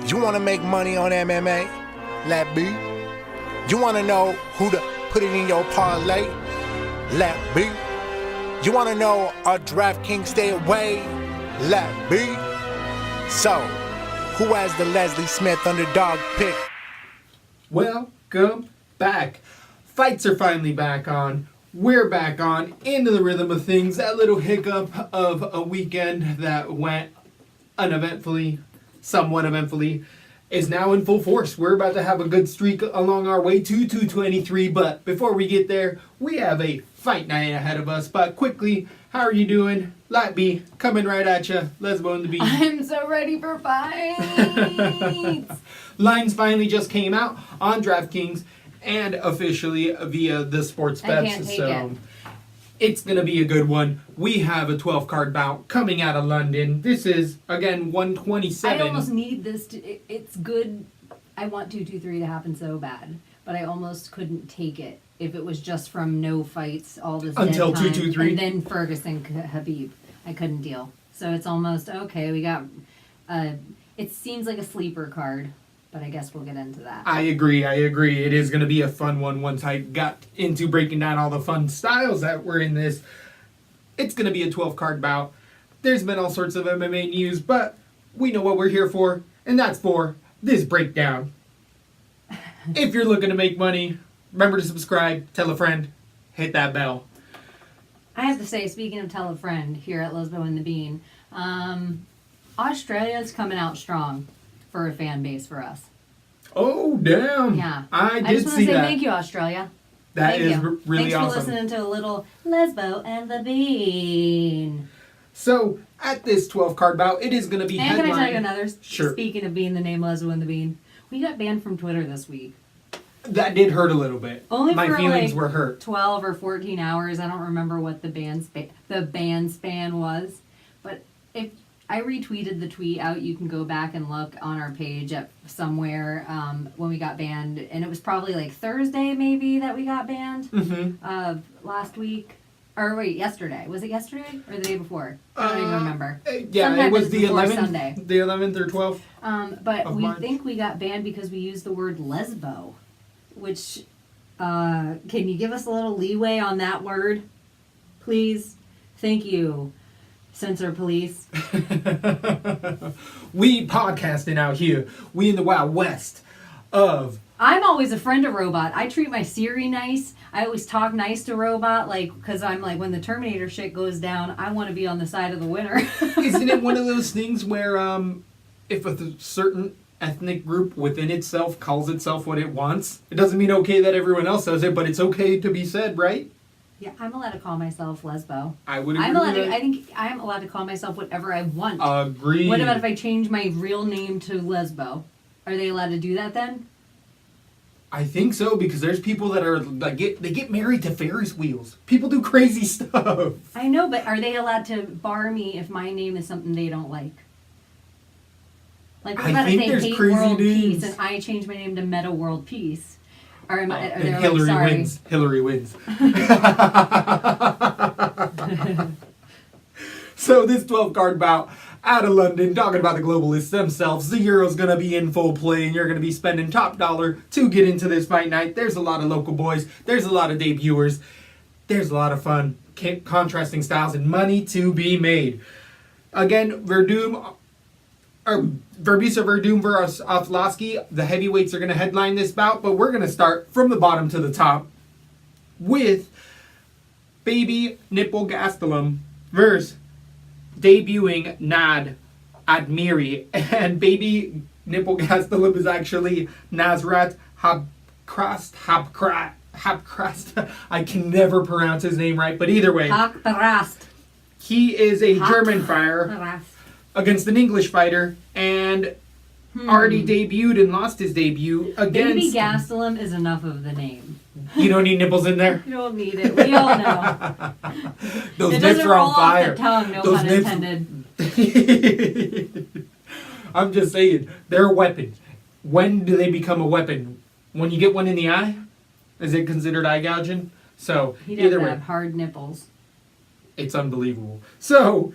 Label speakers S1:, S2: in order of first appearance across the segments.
S1: You want to make money on MMA? LaTB. You want to know who to put it in your parlay? LaTB. You want to know our DraftKings stay away? LaTB. So, who has the Leslie Smith underdog pick?
S2: Welcome back. Fights are finally back on. We're back on into the rhythm of things. That little hiccup of a weekend that went somewhat eventfully, is now in full force. We're about to have a good streak along our way to 223, but before we get there, we have a fight night ahead of us. But quickly, how are you doing? LaTB, coming right at you. Lesbo and the Beat.
S3: I'm so ready for fights.
S2: Lines finally just came out on DraftKings and officially via the sports bets.
S3: I can't take it.
S2: It's going to be a good one. We have a 12-card bout coming out of London. This is, again, 127.
S3: I almost need this. It's good. I want 223 to happen so bad. But I almost couldn't take it if it was just from no fights all this
S2: until
S3: dead time,
S2: 223.
S3: and then Ferguson Habib. I couldn't deal. So it's almost, okay, we got... it seems like a sleeper card. But I guess we'll get into that.
S2: I agree. It is going to be a fun one once I got into breaking down all the fun styles that were in this. It's going to be a 12-card bout. There's been all sorts of MMA news, but we know what we're here for, and that's for this breakdown. If you're looking to make money, remember to subscribe, tell a friend, hit that bell.
S3: I have to say, speaking of tell a friend here at Lesbo and the Bean, Australia's coming out strong for a fan base for us.
S2: Oh, damn.
S3: Yeah.
S2: I
S3: just want
S2: see
S3: to say
S2: that.
S3: thank you, Australia.
S2: That is
S3: you.
S2: really awesome.
S3: Thanks for listening to a little Lesbo and the Bean.
S2: So, at this 12-card bout, it is going to be
S3: And
S2: headlined.
S3: can I tell you another?
S2: Sure.
S3: Speaking of being the name Lesbo and the Bean, we got banned from Twitter this week.
S2: That did hurt a little bit.
S3: Only
S2: My
S3: for
S2: feelings
S3: like
S2: were hurt.
S3: 12 or 14 hours. I don't remember what the ban span was. But if I retweeted the tweet out, you can go back and look on our page at somewhere when we got banned. And it was probably like Thursday maybe that we got banned last week. Or wait, yesterday. Was it yesterday or the day before? I don't even remember.
S2: Yeah,
S3: Sometime
S2: it was the
S3: before
S2: 11th.
S3: Sunday.
S2: The 11th or 12th.
S3: But we
S2: March.
S3: think we got banned because we used the word lesbo, which, can you give us a little leeway on that word, please? Thank you, censor police.
S2: We podcasting out here. We in the Wild West of...
S3: I'm always a friend of Robot. I treat my Siri nice. I always talk nice to Robot, because I'm like, when the Terminator shit goes down, I want to be on the side of the winner.
S2: Isn't it one of those things where if a certain ethnic group within itself calls itself what it wants, it doesn't mean okay that everyone else says it, but it's okay to be said, right?
S3: Yeah, I'm allowed to call myself lesbo.
S2: I would agree with that.
S3: I think I'm allowed to call myself whatever I want.
S2: Agreed.
S3: What about if I change my real name to lesbo? Are they allowed to do that then?
S2: I think so, because there's people that are they get married to Ferris wheels. People do crazy stuff.
S3: I know, but are they allowed to bar me if my name is something they don't like? Like, what about if they hate World Peace and I change my name to Meta World Peace? Or am I? Are they
S2: Hillary
S3: like, sorry?
S2: wins. Hillary wins. So this 12-card bout out of London, talking about the globalists themselves. The Euro's going to be in full play, and you're going to be spending top dollar to get into this fight night. There's a lot of local boys. There's a lot of debuters. There's a lot of fun, contrasting styles, and money to be made. Again, Verdum versus Aflasky. The heavyweights are going to headline this bout, but we're going to start from the bottom to the top with Baby Nipple Gastelum versus debuting Nad Admiri. And Baby Nipple Gastelum is actually Nasrat Habkrast. I can never pronounce his name right, but either way.
S3: Habkrast.
S2: He is a German fighter against an English fighter, and already debuted and lost his debut against...
S3: Baby Gastelum is enough of the name.
S2: You don't need nipples in there?
S3: You don't need it. We all know.
S2: Those
S3: it
S2: nips
S3: doesn't
S2: are
S3: roll
S2: on fire.
S3: off the tongue, no
S2: Those
S3: pun intended.
S2: I'm just saying, they're a weapon. When do they become a weapon? When you get one in the eye? Is it considered eye gouging? So,
S3: He'd
S2: either
S3: have to
S2: way.
S3: have hard nipples.
S2: It's unbelievable. So,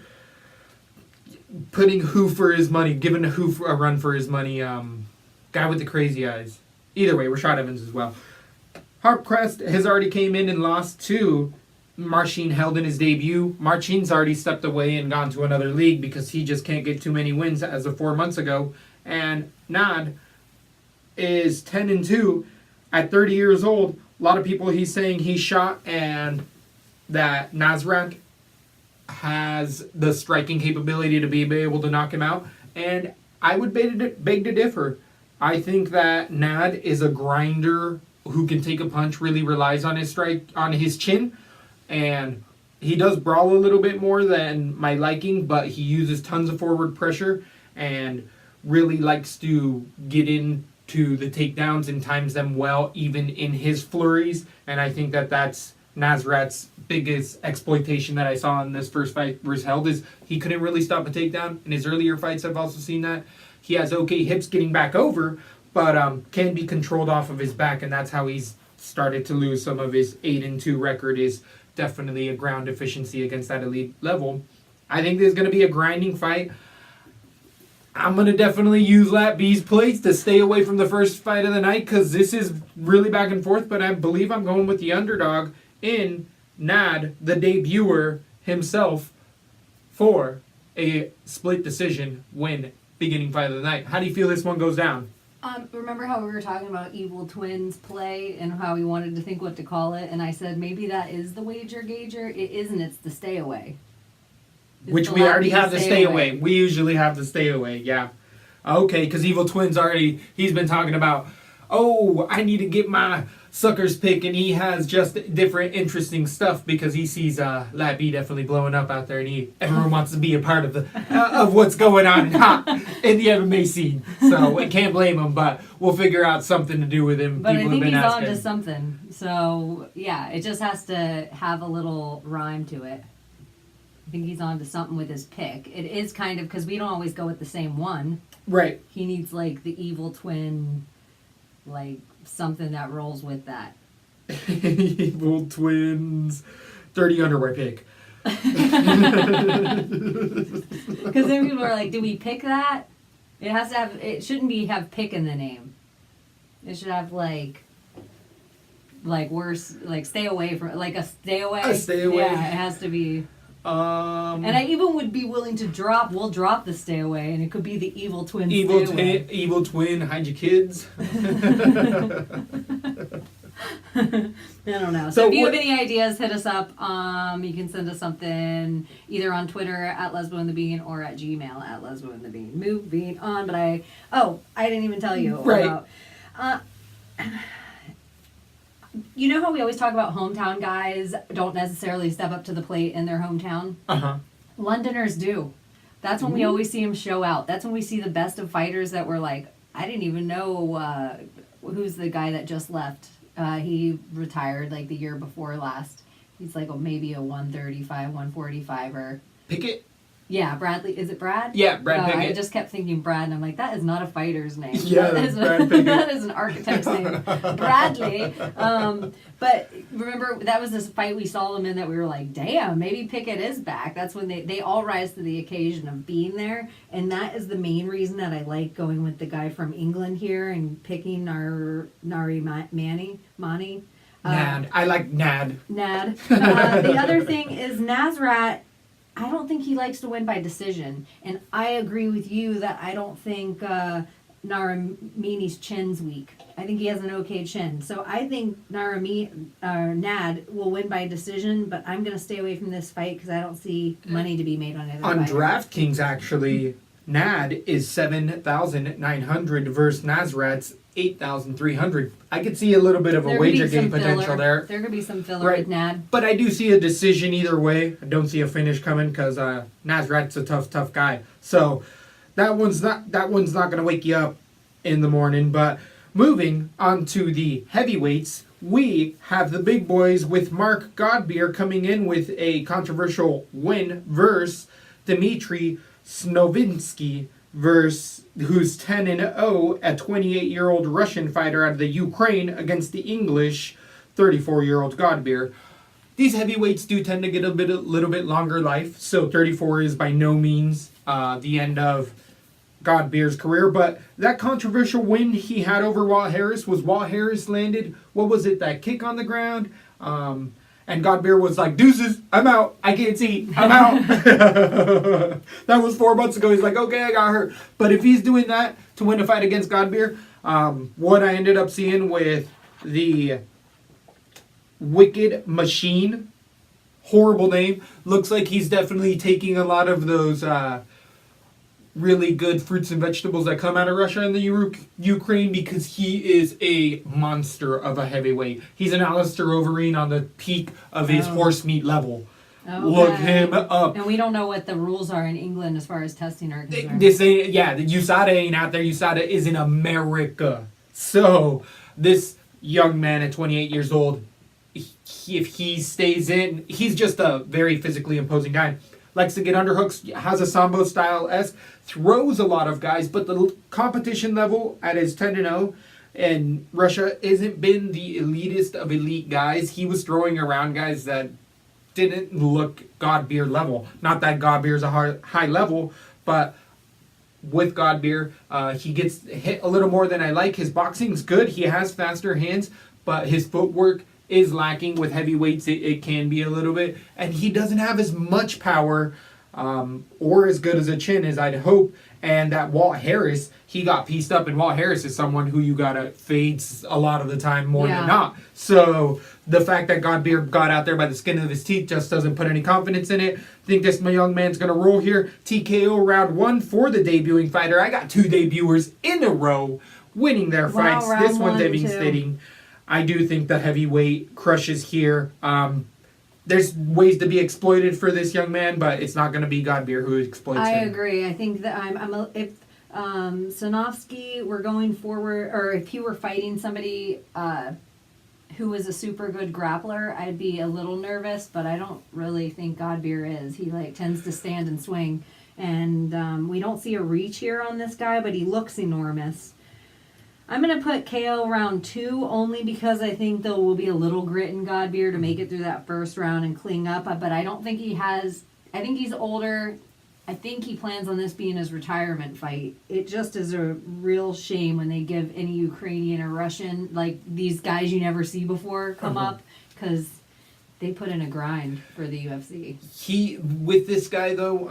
S2: putting who for his money, giving who a run for his money. Guy with the crazy eyes. Either way, Rashad Evans as well. Harpcrest has already came in and lost to Marcin Held in his debut. Marcin's already stepped away and gone to another league because he just can't get too many wins as of 4 months ago. And Nad is 10-2 at 30 years old. A lot of people he's saying he shot and that Nasrat has the striking capability to be able to knock him out. And I would beg to differ. I think that Nad is a grinder who can take a punch, really relies on his strike, on his chin. And he does brawl a little bit more than my liking, but he uses tons of forward pressure and really likes to get into the takedowns and times them well, even in his flurries. And I think that that's Nasrat's biggest exploitation that I saw in this first fight versus Held is he couldn't really stop a takedown. In his earlier fights, I've also seen that. He has okay hips getting back over, but can be controlled off of his back, and that's how he's started to lose some of his 8-2 record is definitely a ground deficiency against that elite level. I think there's going to be a grinding fight. I'm going to definitely use LaTB's plays to stay away from the first fight of the night because this is really back and forth, but I believe I'm going with the underdog in Nad, the debuter himself, for a split decision win beginning fight of the night. How do you feel this one goes down?
S3: Remember how we were talking about Evil Twins play and how we wanted to think what to call it? And I said maybe that is the wager gauger. It isn't. It's the stay away.
S2: Which we already have the stay away. We usually have the stay away, yeah. Okay, because Evil Twins already, he's been talking about, oh, I need to get my sucker's pick, and he has just different interesting stuff because he sees LaTB definitely blowing up out there, and everyone wants to be a part of the of what's going on in the MMA scene. So I can't blame him, but we'll figure out something to do with him.
S3: But
S2: People
S3: I think
S2: have been
S3: he's
S2: asking.
S3: on to something. So yeah, it just has to have a little rhyme to it. I think he's on to something with his pick. It is kind of because we don't always go with the same one.
S2: Right.
S3: He needs like the Evil Twin, like something that rolls with that.
S2: Evil Twins, dirty underwear pick.
S3: Because then people are like, "Do we pick that?" It has to have. It shouldn't have pick in the name. It should have like worse, like stay away from, like a stay away.
S2: A stay away.
S3: Yeah, it has to be. And I even would be willing to drop. We'll drop the stay away, and it could be the Evil Twin.
S2: Evil Twin, hide your kids.
S3: I don't know. So if you have any ideas, hit us up. You can send us something either on Twitter at LesboandTheBean or at Gmail at LesboandTheBean. Moving on, but I didn't even tell you about. You know how we always talk about hometown guys don't necessarily step up to the plate in their hometown?
S2: Uh-huh.
S3: Londoners do. That's when we always see them show out. That's when we see the best of fighters that were like, I didn't even know who's the guy that just left. He retired like the year before last. He's like maybe a 135, 145er.
S2: Pickett?
S3: Yeah, Bradley. Is it Brad?
S2: Yeah, Brad Pickett.
S3: I just kept thinking Brad, and I'm like, that is not a fighter's name.
S2: Yeah, Brad Pickett.
S3: That is an architect's name. Bradley. But remember, that was this fight we saw him in that we were like, damn, maybe Pickett is back. That's when they all rise to the occasion of being there. And that is the main reason that I like going with the guy from England here and picking our Mani.
S2: Nad. I like Nad.
S3: Nad. The other thing is Nasrat. I don't think he likes to win by decision. And I agree with you that I don't think Naramini's chin's weak. I think he has an okay chin. So I think Nad will win by decision, but I'm going to stay away from this fight because I don't see money to be made on it.
S2: On DraftKings, actually, Nad is 7,900 versus Nasrat's 8,300. I could see a little bit of a wager game potential there.
S3: There could be some filler with Nad.
S2: But I do see a decision either way. I don't see a finish coming because Nasrat's a tough guy. So that one's not going to wake you up in the morning. But moving on to the heavyweights, we have the big boys with Mark Godbeer coming in with a controversial win versus Dmitry Snovinsky who's 10-0, a 28-year-old Russian fighter out of the Ukraine against the English 34-year-old Godbeer. These heavyweights do tend to get a little bit longer life, so 34 is by no means the end of Godbeer's career. But that controversial win he had over Walt Harris was Walt Harris landed, what was it, that kick on the ground? And Godbeer was like, deuces, I'm out. I can't see. I'm out. That was 4 months ago. He's like, okay, I got hurt. But if he's doing that to win a fight against Godbeer, what I ended up seeing with the Wicked Machine, horrible name, looks like he's definitely taking a lot of those really good fruits and vegetables that come out of Russia and the Ukraine, because he is a monster of a heavyweight. He's an Alistair Overeem on the peak of his horse meat level. Okay. Look him up.
S3: And we don't know what the rules are in England as far as testing are concerned.
S2: This ain't, yeah, the USADA ain't out there. USADA is in America. So this young man at 28 years old, if he stays in, he's just a very physically imposing guy. Likes to get underhooks, has a Sambo style-esque, throws a lot of guys, but the competition level at his 10-0 in Russia isn't been the elitist of elite guys. He was throwing around guys that didn't look Godbeer level. Not that Godbeer's a high level, but with Godbeer, he gets hit a little more than I like. His boxing's good. He has faster hands, but his footwork is lacking. With heavyweights. It can be a little bit, and he doesn't have as much power or as good as a chin as I'd hope. And that Walt Harris, he got pieced up, and Walt Harris is someone who you gotta fade a lot of the time more than not. So the fact that Godbeer got out there by the skin of his teeth just doesn't put any confidence in it. I think this young man's gonna roll here. TKO round 1 for the debuting fighter. I got 2 debuters in a row winning their fights. This one's devastating. I do think the heavyweight crushes here. There's ways to be exploited for this young man, but it's not going to be Godbeer who exploits him.
S3: I agree. I think that if Sanovsky were going forward, or if he were fighting somebody who was a super good grappler, I'd be a little nervous, but I don't really think Godbeer is. He tends to stand and swing, and we don't see a reach here on this guy, but he looks enormous. I'm going to put KO round 2 only because I think there will be a little grit in Godbeer to make it through that first round and clean up. But I don't think he has... I think he's older. I think he plans on this being his retirement fight. It just is a real shame when they give any Ukrainian or Russian, these guys you never see before, come up, because they put in a grind for the UFC.
S2: With this guy, though...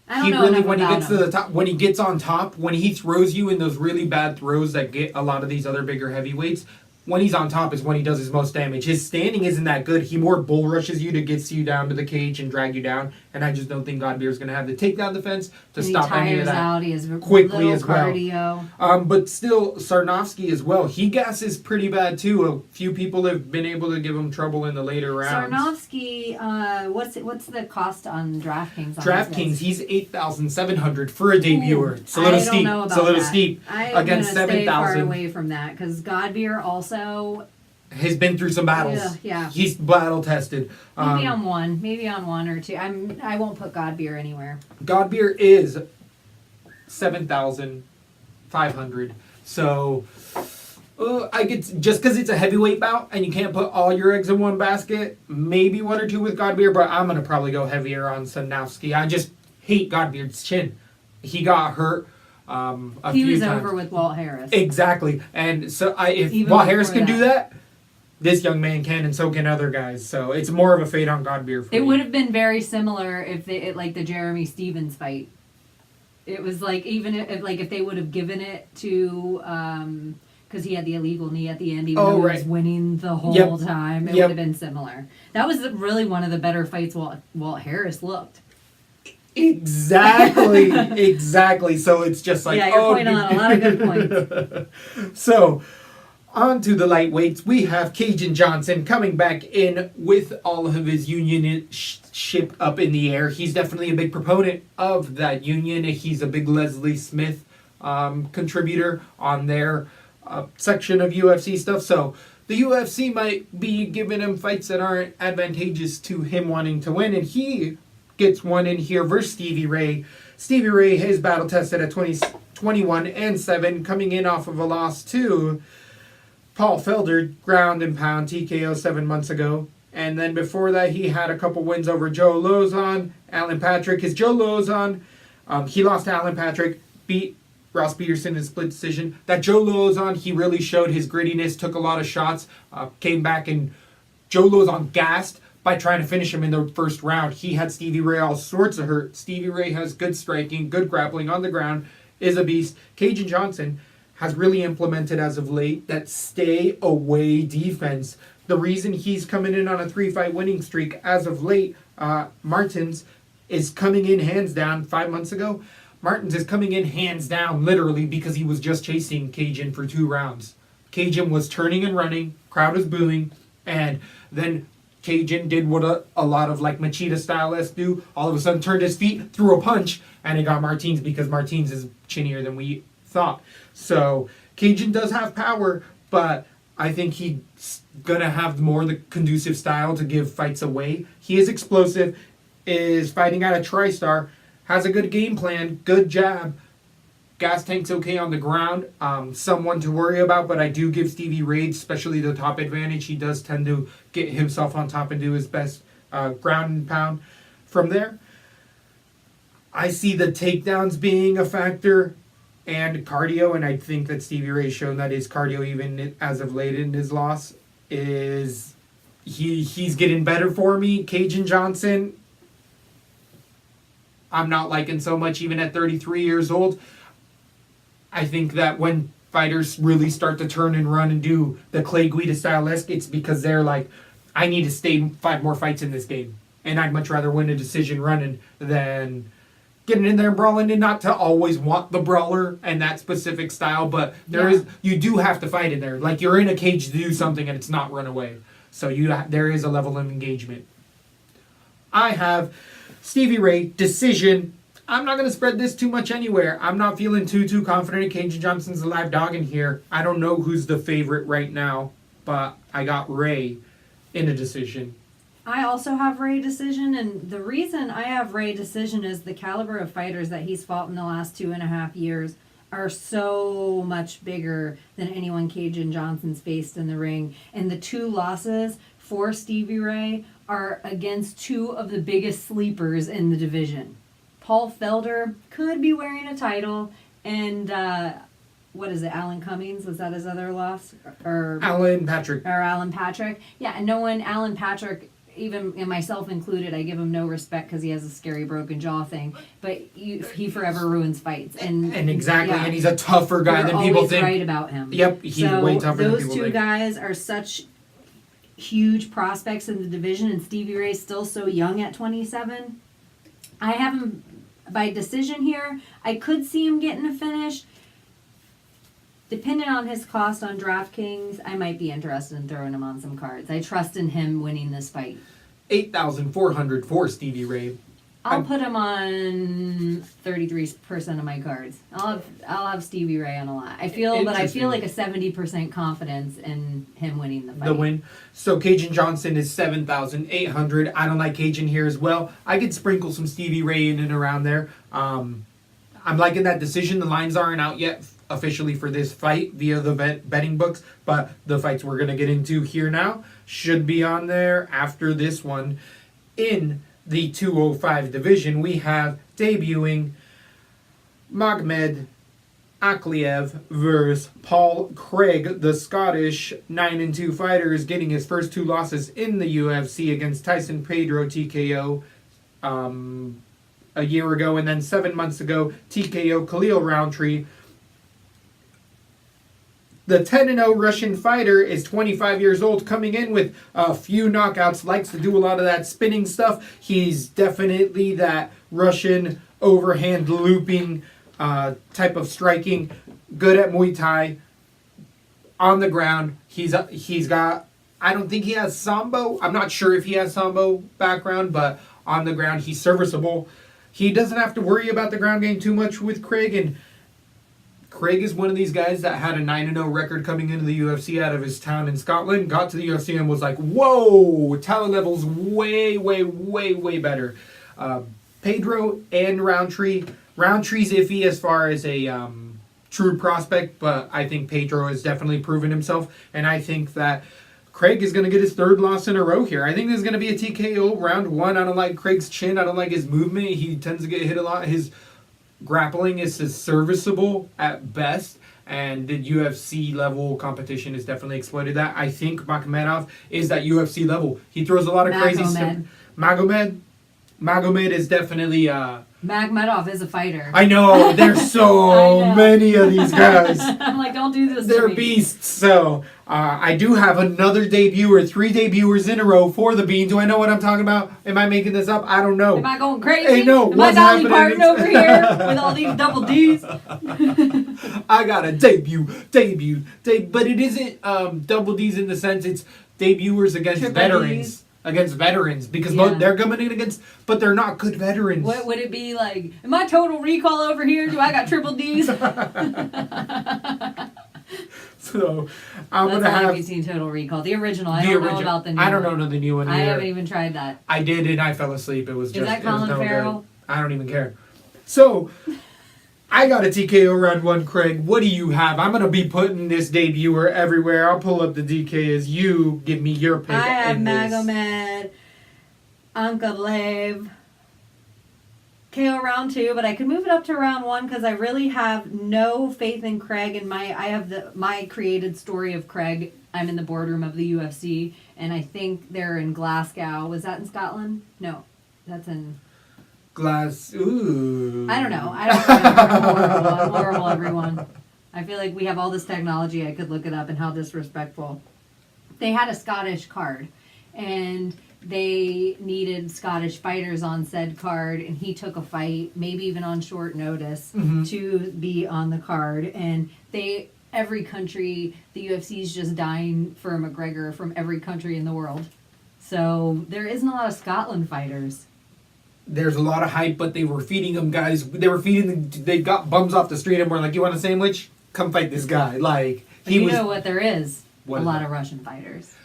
S3: I don't know really,
S2: when he gets to the top, when he gets on top, when he throws you in those really bad throws that get a lot of these other bigger heavyweights, when he's on top is when he does his most damage. His standing isn't that good. He more bull rushes you to get you down to the cage and drag you down. And I just don't think Godbeer's going to have the takedown defense to stop any of that
S3: out. He has
S2: quickly as
S3: cardio.
S2: well. But still, Sarnovsky as well. He gasses pretty bad too. A few people have been able to give him trouble in the later rounds.
S3: Sarnovsky, what's the cost on DraftKings?
S2: DraftKings, he's $8,700 for a debuter. It's a little steep.
S3: Know about
S2: it's a little
S3: that.
S2: steep.
S3: I'm
S2: against
S3: stay far
S2: $7,000.
S3: Away from that because Godbeer also
S2: has been through some battles.
S3: Yeah.
S2: He's battle tested.
S3: Maybe on one or two. I won't put Godbeer anywhere.
S2: Godbeer is $7,500. So I get just because it's a heavyweight bout and you can't put all your eggs in one basket. Maybe 1 or 2 with Godbeer, but I'm gonna probably go heavier on Sanovsky. I just hate Godbeer's chin. He got hurt.
S3: He was
S2: times.
S3: Over with Walt Harris.
S2: Exactly, and so if Walt Harris can do that, this young man can, and so can other guys. So it's more of a fade on Godbeer for me.
S3: It would have been very similar if the Jeremy Stevens fight. It was if they would have given it to because he had the illegal knee at the end, even though he was winning the whole time. It would have been similar. That was really one of the better fights Walt Harris looked.
S2: Exactly. So it's just like,
S3: you're pointing on a lot of good points.
S2: So, on to the lightweights. We have Cajun Johnson coming back in with all of his unionship up in the air. He's definitely a big proponent of that union. He's a big Leslie Smith contributor on their section of UFC stuff. So, the UFC might be giving him fights that aren't advantageous to him wanting to win, and he gets one in here versus Stevie Ray. Stevie Ray is battle tested at 21-7, coming in off of a loss to Paul Felder, ground and pound TKO 7 months ago. And then before that, he had a couple wins over Joe Lozon. Alan Patrick is Joe Lozon. He lost to Alan Patrick, beat Ross Peterson in a split decision. That Joe Lauzon, he really showed his grittiness, took a lot of shots, came back, and Joe Lauzon gassed by trying to finish him in the first round. He had Stevie Ray all sorts of hurt. Stevie Ray has good striking, good grappling on the ground, is a beast. Cajun Johnson has really implemented as of late that stay away defense. The reason he's coming in on a 3-fight winning streak as of late, Martins is coming in hands down 5 months ago. Martins is coming in hands down literally because he was just chasing Cajun for 2 rounds. Cajun was turning and running, crowd was booing, and then Cajun did what a lot of like Machida stylists do. All of a sudden turned his feet, threw a punch, and it got Martins because Martins is chinnier than we thought. So Cajun does have power, but I think he's going to have more the conducive style to give fights away. He is explosive, is fighting out of TriStar, has a good game plan, good jab. Gas tank's okay on the ground. Someone to worry about, but I do give Stevie Ray, especially the top advantage. He does tend to get himself on top and do his best ground and pound. From there, I see the takedowns being a factor and cardio, and I think that Stevie Ray's shown that his cardio, even as of late in his loss, is he's getting better for me. Cajun Johnson, I'm not liking so much even at 33 years old. I think that when fighters really start to turn and run and do the Clay Guida style-esque, it's because they're like, I need to stay 5 more fights in this game. And I'd much rather win a decision running than getting in there and brawling, and not to always want the brawler and that specific style, but you do have to fight in there. Like, you're in a cage to do something and it's not run away. So there is a level of engagement. I have Stevie Ray, decision. I'm not going to spread this too much anywhere. I'm not feeling too confident. Cajun Johnson's a live dog in here. I don't know who's the favorite right now, but I got Ray in a decision.
S3: I also have Ray decision, and the reason I have Ray decision is the caliber of fighters that he's fought in the last 2.5 years are so much bigger than anyone Cajun Johnson's faced in the ring. And the 2 losses for Stevie Ray are against 2 of the biggest sleepers in the division. Paul Felder could be wearing a title, and what is it, Alan Cummings? Was that his other loss? Or
S2: Alan Patrick.
S3: Or Alan Patrick. Yeah, and no one, Alan Patrick, even and myself included, I give him no respect because he has a scary broken jaw thing. But he forever ruins fights, and
S2: exactly, and he's a tougher guy than people think.
S3: Right about him.
S2: Yep, he's way tougher than people think.
S3: Those 2 guys are such huge prospects in the division, and Stevie Ray's still so young at 27. I have him by decision here. I could see him getting a finish. Depending on his cost on DraftKings, I might be interested in throwing him on some cards. I trust in him winning this fight.
S2: 8,400 for Stevie Ray.
S3: I'll put him on 33% of my cards. I'll have Stevie Ray on a lot. I feel like a 70% confidence in him winning the fight.
S2: The win. So Cajun Johnson is 7,800. I don't like Cajun here as well. I could sprinkle some Stevie Ray in and around there. I'm liking that decision. The lines aren't out yet officially for this fight via the betting books, but the fights we're going to get into here now should be on there after this one. In the 205 division, we have debuting Magomed Ankalaev versus Paul Craig, the Scottish 9-2 fighter, is getting his first 2 losses in the UFC against Tyson Pedro TKO a year ago, and then 7 months ago TKO Khalil Roundtree. The 10-0 Russian fighter is 25 years old, coming in with a few knockouts, likes to do a lot of that spinning stuff. He's definitely that Russian overhand looping type of striking, good at Muay Thai. On the ground, he's got, I don't think he has Sambo. I'm not sure if he has Sambo background, but on the ground, he's serviceable. He doesn't have to worry about the ground game too much with Craig, and Craig is one of these guys that had a 9-0 record coming into the UFC out of his town in Scotland, got to the UFC and was like, whoa, talent level's way, way, way, way better. Pedro and Roundtree. Roundtree's iffy as far as a true prospect, but I think Pedro has definitely proven himself, and I think that Craig is going to get his 3rd loss in a row here. I think there's going to be a TKO round 1. I don't like Craig's chin. I don't like his movement. He tends to get hit a lot. His grappling is serviceable at best, and the UFC level competition has definitely exploited that. I think Makhmedov is that UFC level. He throws a lot of crazy stuff. Magomed is definitely...
S3: Makhmedov is a fighter.
S2: I know, there's so many of these guys.
S3: I'm like, don't do this
S2: They're
S3: to me.
S2: beasts. So, I do have another debuter, 3 debuters in a row for the Bean. Do I know what I'm talking about? Am I making this up? I don't know.
S3: Am I going crazy?
S2: Hey, no,
S3: Am I
S2: what's
S3: Dolly
S2: happening?
S3: Parton over here with all these double D's?
S2: I got a debut. But it isn't double D's in the sense it's debuters against
S3: Triple
S2: veterans.
S3: Ds.
S2: Against veterans, because
S3: Yeah.
S2: they're coming in against, but they're not good veterans.
S3: What would it be like? Am I total recall over here? Do I got triple D's?
S2: So I'm
S3: That's
S2: gonna
S3: all
S2: have
S3: you've seen Total Recall. The original. I
S2: the
S3: don't know
S2: original.
S3: about the new
S2: I don't
S3: one.
S2: know the new one.
S3: I
S2: either.
S3: haven't even tried that.
S2: I did, and I fell asleep. It was just.
S3: that
S2: it was
S3: Colin
S2: no
S3: Farrell?
S2: good. I don't even care. So, I got a TKO round 1, Craig. What do you have? I'm gonna be putting this debuter everywhere. I'll pull up the DK as you give me your pick.
S3: I have
S2: in this.
S3: Magomed, Ankalaev, KO round 2, but I could move it up to round 1 because I really have no faith in Craig and I have my created story of Craig. I'm in the boardroom of the UFC, and I think they're in Glasgow. Was that in Scotland? No, that's in...
S2: Ooh.
S3: I don't know. I don't remember. I'm horrible, everyone. I feel like we have all this technology. I could look it up, and how disrespectful. They had a Scottish card, and they needed Scottish fighters on said card, and he took a fight, maybe even on short notice, to be on the card. And every country, the UFC is just dying for a McGregor from every country in the world. So there isn't a lot of Scotland fighters.
S2: There's a lot of hype, but they were feeding them guys. They got bums off the street and were like, "You want a sandwich? Come fight this guy." Like
S3: know what there is?
S2: What
S3: a
S2: is
S3: lot
S2: that?
S3: of Russian fighters.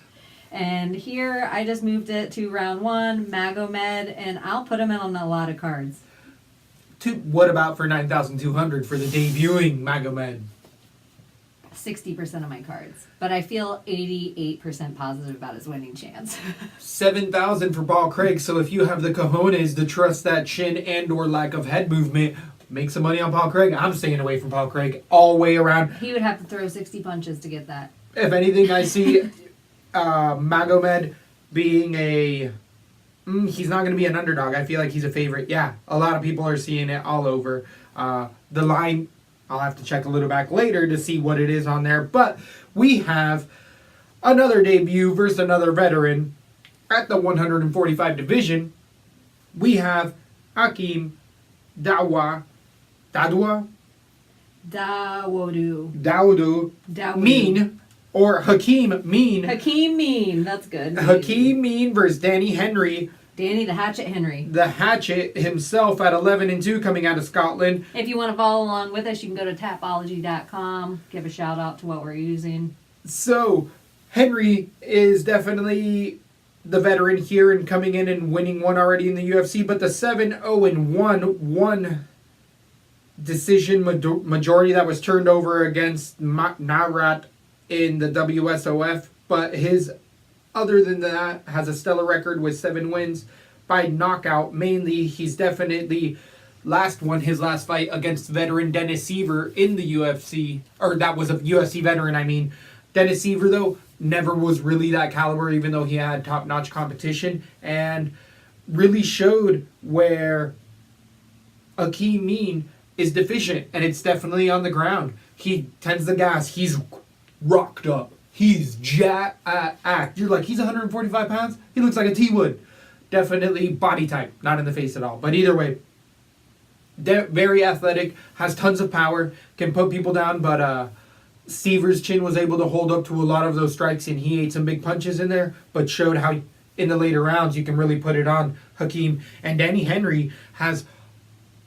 S3: And here I just moved it to round 1, Magomed, and I'll put him in on a lot of cards.
S2: What about for 9,200 for the debuting Magomed?
S3: 60% of my cards, but I feel 88% positive about his winning chance.
S2: 7,000 for Paul Craig. So if you have the cojones to trust that chin and/or lack of head movement, make some money on Paul Craig. I'm staying away from Paul Craig all the way around.
S3: He would have to throw 60 punches to get that.
S2: If anything, I see Magomed being he's not going to be an underdog. I feel like he's a favorite. Yeah, a lot of people are seeing it all over. The line, I'll have to check a little back later to see what it is on there. But we have another debut versus another veteran at the 145 division. We have Hakeem Dawodu Mean, or Hakeem Mean.
S3: Hakeem Mean, that's good.
S2: Hakeem Mean versus Danny Henry.
S3: Danny the Hatchet Henry.
S2: The Hatchet himself at 11-2 coming out of Scotland.
S3: If you want to follow along with us, you can go to tapology.com. Give a shout out to what we're using.
S2: So, Henry is definitely the veteran here and coming in and winning one already in the UFC, but the 7-0-1 decision majority that was turned over against Narat in the WSOF, but his, other than that, has a stellar record with 7 wins by knockout. Mainly, he's definitely his last fight against veteran Dennis Seaver in the UFC, or that was a UFC veteran, I mean. Dennis Seaver, though, never was really that caliber, even though he had top-notch competition, and really showed where Hakeem Mean is deficient, and it's definitely on the ground. He tends the gas. He's rocked up. He's jacked. You're like, he's 145 pounds? He looks like a T-Wood. Definitely body type, not in the face at all. But either way, very athletic, has tons of power, can put people down, but Seaver's chin was able to hold up to a lot of those strikes, and he ate some big punches in there, but showed how in the later rounds you can really put it on Hakeem. And Danny Henry has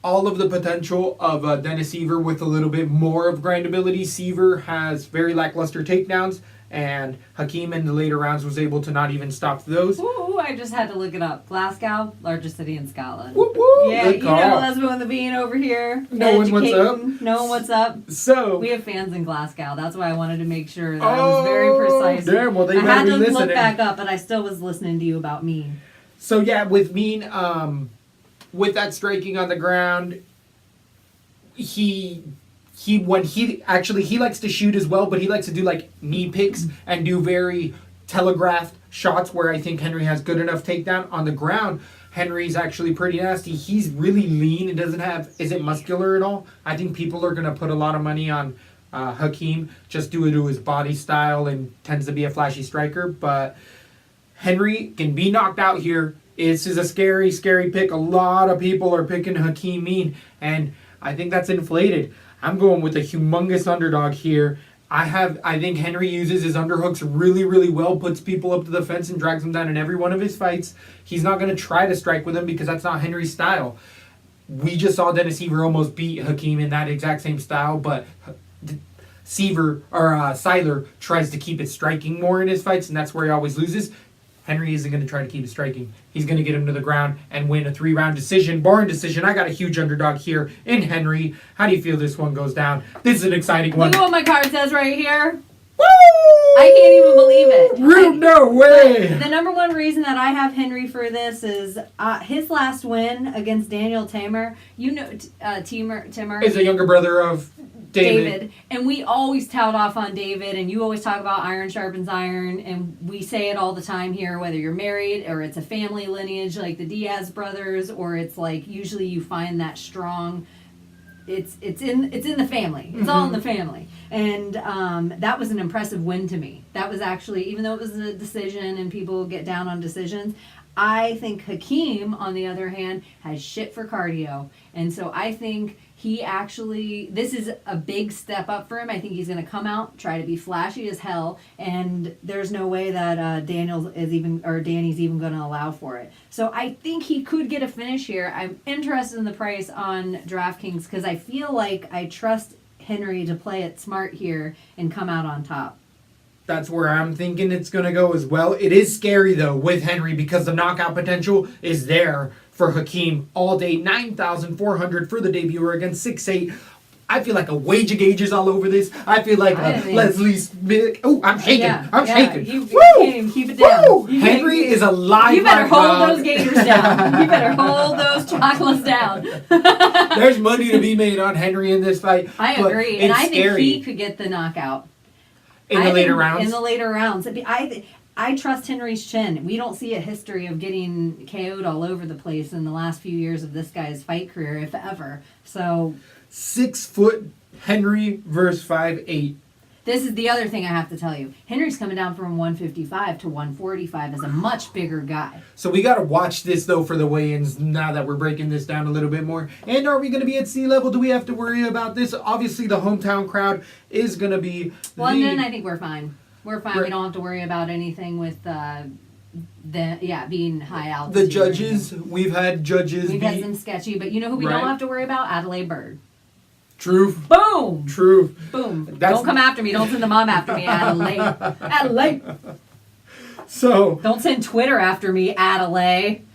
S2: all of the potential of Dennis Seaver with a little bit more of grindability. Seaver has very lackluster takedowns, and Hakeem in the later rounds was able to not even stop those.
S3: Ooh, I just had to look it up. Glasgow, largest city in Scotland.
S2: Whoop, whoop,
S3: yeah,
S2: good
S3: you
S2: call.
S3: know Lesbo and the Bean over here.
S2: Knowing what's up.
S3: Knowing what's up.
S2: So
S3: we have fans in Glasgow. That's why I wanted to make sure that I was very precise.
S2: Damn, well, they
S3: I had
S2: better
S3: to
S2: be listening.
S3: look back up, but I still was listening to you about Mean.
S2: So yeah, with Mean, with that striking on the ground, he likes to shoot as well, but he likes to do like knee picks and do very telegraphed shots where I think Henry has good enough takedown. On the ground, Henry's actually pretty nasty. He's really lean and isn't muscular at all. I think people are going to put a lot of money on Hakeem just due to his body style and tends to be a flashy striker. But Henry can be knocked out here. This is a scary, scary pick. A lot of people are picking Hakeem mean, and I think that's inflated. I'm going with a humongous underdog here. I think Henry uses his underhooks really, really well, puts people up to the fence and drags them down in every one of his fights. He's not going to try to strike with him because that's not Henry's style. We just saw Dennis Seaver almost beat Hakeem in that exact same style, but Siler tries to keep it striking more in his fights, and that's where he always loses. Henry isn't going to try to keep it striking. He's going to get him to the ground and win a 3-round decision, barn decision. I got a huge underdog here in Henry. How do you feel this one goes down? This is an exciting one.
S3: Look at what my card says right here.
S2: Woo!
S3: I can't even believe it.
S2: Rude, no way.
S3: The number one reason that I have Henry for this is his last win against Daniel Timmer. You know, Timmer
S2: is a younger brother of David.
S3: And we always tout off on David, and you always talk about iron sharpens iron, and we say it all the time here, whether you're married or it's a family lineage like the Diaz brothers, or it's like usually you find that strong. It's in the family. It's all in the family. And that was an impressive win to me. That was actually, even though it was a decision and people get down on decisions, I think Hakeem, on the other hand, has shit for cardio. And so I think this is a big step up for him. I think he's going to come out, try to be flashy as hell, and there's no way that Danny's even going to allow for it. So I think he could get a finish here. I'm interested in the price on DraftKings because I feel like I trust Henry to play it smart here and come out on top.
S2: That's where I'm thinking it's going to go as well. It is scary, though, with Henry because the knockout potential is there for Hakeem all day. 9,400 for the debuter against 6'8". I feel like a wager gauge is all over this. I feel like Leslie Smith. Oh, I'm shaking. I'm shaking.
S3: Woo! Keep it down.
S2: Woo! Henry is a live.
S3: You better hold those gators down. You better hold those chocolates down.
S2: There's money to be made on Henry in this fight.
S3: I agree. And I think he could get the knockout.
S2: In the later rounds?
S3: In the later rounds. I trust Henry's chin. We don't see a history of getting KO'd all over the place in the last few years of this guy's fight career, if ever. So
S2: 6 foot Henry versus 5'8".
S3: This is the other thing I have to tell you. Henry's coming down from 155 to 145 as a much bigger guy.
S2: So we got to watch this, though, for the weigh-ins now that we're breaking this down a little bit more. And are we going to be at sea level? Do we have to worry about this? Obviously, the hometown crowd is going to be
S3: London, I think we're fine. We're fine. We don't have to worry about anything with being high altitude.
S2: The judges, we've had judges.
S3: We've had some sketchy, but you know who we don't have to worry about? Adelaide Bird.
S2: Truth.
S3: Boom.
S2: Truth.
S3: Boom. Don't come after me. Don't send the mom after me, Adelaide. Adelaide.
S2: So.
S3: Don't send Twitter after me, Adelaide.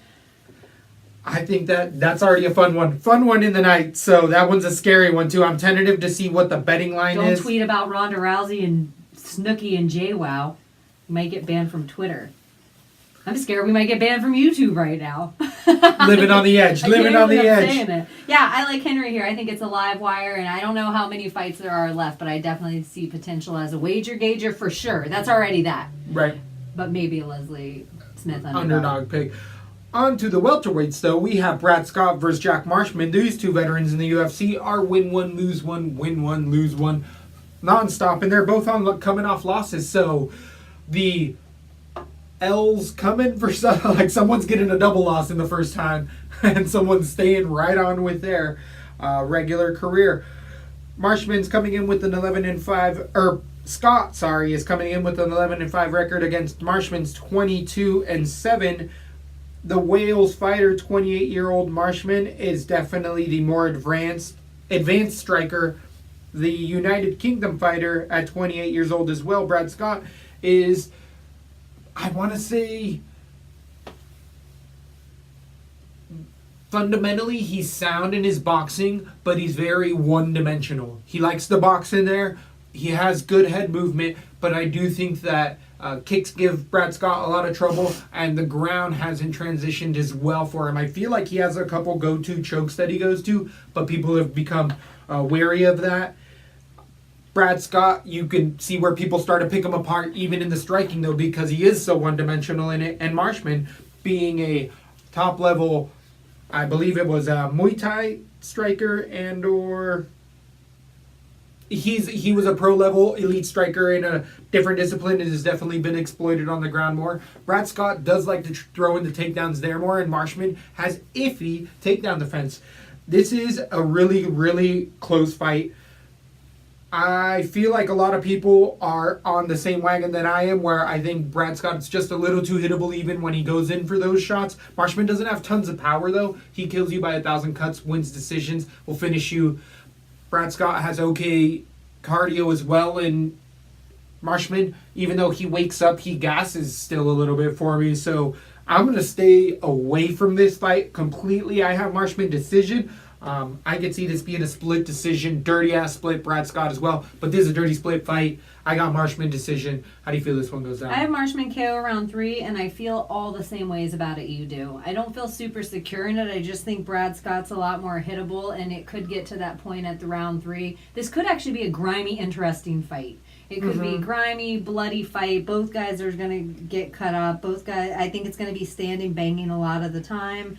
S2: I think that's already a fun one. Fun one in the night. So that one's a scary one, too. I'm tentative to see what the betting line is.
S3: Don't tweet about Ronda Rousey and Snooki and JWoww. You might get banned from Twitter. I'm scared we might get banned from YouTube right now.
S2: Living on the edge. Living on the edge.
S3: Yeah, I like Henry here. I think it's a live wire, and I don't know how many fights there are left, but I definitely see potential as a wager gauger for sure. That's already that.
S2: Right.
S3: But maybe a Leslie Smith
S2: underdog pick. On to the welterweights, though. We have Brad Scott versus Jack Marshman. These two veterans in the UFC are win one, lose one, win one, lose one, nonstop, and they're both coming off losses. So the L's coming for like someone's getting a double loss in the first time, and someone's staying right on with their regular career. Marshman's coming in with an 11-5, or Scott, is coming in with an 11-5 record against Marshman's 22-7. The Wales fighter, 28-year-old Marshman, is definitely the more advanced striker. The United Kingdom fighter at 28 years old as well, Brad Scott, is, I want to say, fundamentally he's sound in his boxing, but he's very one-dimensional. He likes to box in there. He has good head movement, but I do think that kicks give Brad Scott a lot of trouble, and the ground hasn't transitioned as well for him. I feel like he has a couple go-to chokes that he goes to, but people have become wary of that. Brad Scott, you can see where people start to pick him apart even in the striking, though, because he is so one-dimensional in it. And Marshman, being a top-level, I believe it was a Muay Thai striker or... He was a pro-level elite striker in a different discipline and has definitely been exploited on the ground more. Brad Scott does like to throw in the takedowns there more, and Marshman has iffy takedown defense. This is a really, really close fight. I feel like a lot of people are on the same wagon that I am, where I think Brad Scott's just a little too hittable even when he goes in for those shots. Marshman doesn't have tons of power, though. He kills you by 1,000 cuts, wins decisions, will finish you. Brad Scott has okay cardio as well, and Marshman, even though he wakes up, he gasses still a little bit for me. So I'm going to stay away from this fight completely. I have Marshman decision. I could see this being a split decision, dirty-ass split, Brad Scott as well. But this is a dirty split fight. I got Marshman decision. How do you feel this one goes down?
S3: I have Marshman KO round 3, and I feel all the same ways about it you do. I don't feel super secure in it. I just think Brad Scott's a lot more hittable, and it could get to that point at the round 3. This could actually be a grimy, interesting fight. It could be a grimy, bloody fight. Both guys are going to get cut up. Both guys, I think it's going to be standing, banging a lot of the time.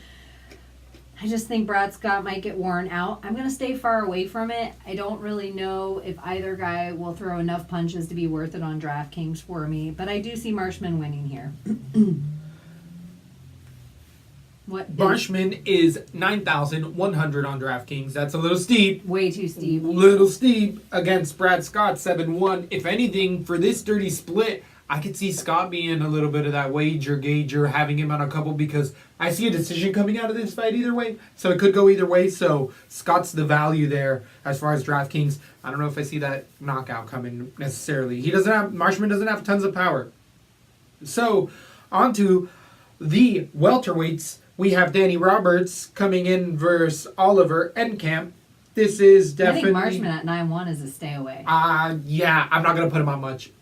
S3: I just think Brad Scott might get worn out. I'm going to stay far away from it. I don't really know if either guy will throw enough punches to be worth it on DraftKings for me. But I do see Marshman winning here.
S2: Marshman is 9,100 on DraftKings. That's a little steep.
S3: Way too steep.
S2: Little steep against Brad Scott, 7-1. If anything, for this dirty split, I could see Scott being a little bit of that gauger, having him on a couple, because I see a decision coming out of this fight either way. So it could go either way. So Scott's the value there as far as DraftKings. I don't know if I see that knockout coming necessarily. Marshman doesn't have tons of power. So on to the welterweights. We have Danny Roberts coming in versus Oliver Enkamp. This is definitely...
S3: I think Marshman at 9-1 is a stay away.
S2: Yeah, I'm not going to put him on much.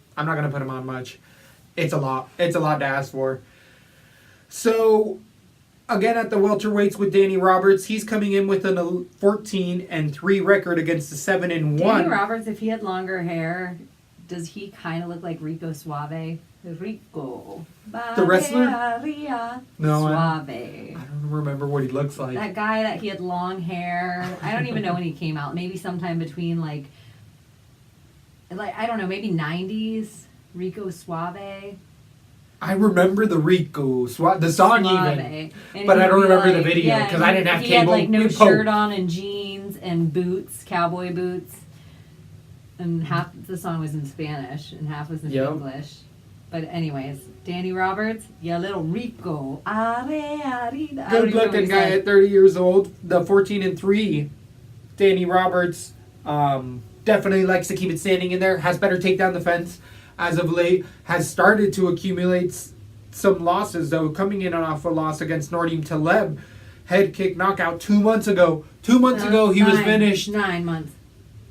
S2: It's a lot. It's a lot to ask for. So, again, at the welterweights with Danny Roberts, he's coming in with a 14-3 record against the 7-1.
S3: Danny Roberts, if he had longer hair, does he kind of look like Rico Suave? Rico.
S2: The wrestler? No,
S3: Suave.
S2: I don't remember what he looks like.
S3: That guy that he had long hair. I don't even know when he came out. Maybe sometime between like I don't know, maybe 90s. Rico Suave.
S2: I remember the Rico Suave, the song
S3: Suave.
S2: even, but I don't remember the video because I didn't have cable.
S3: He had no shirt on and jeans and boots, cowboy boots, and half the song was in Spanish and half was in English. But anyways, Danny Roberts, ya little Rico.
S2: Good looking guy at 30 years old. The 14-3, Danny Roberts. Definitely likes to keep it standing in there. Has better takedown defense as of late. Has started to accumulate some losses, though. Coming in off a loss against Nordim Taleb. Head kick knockout 2 months ago. 2 months ago, he was finished.
S3: 9 months.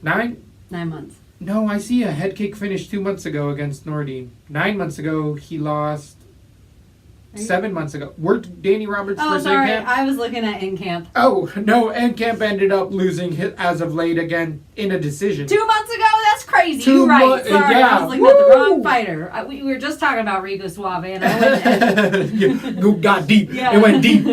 S2: 9?
S3: 9 months.
S2: No, I see a head kick finish 2 months ago against Nordim. 9 months ago, he lost. 7 months ago. We're Danny Roberts versus Enkamp.
S3: I was looking at Enkamp.
S2: Oh, no, Enkamp ended up losing as of late again in a decision.
S3: 2 months ago? That's crazy. You're right. Sorry, I was looking at the wrong fighter. We were just talking about Rico Suave, and I went
S2: got deep. Yeah. It went deep.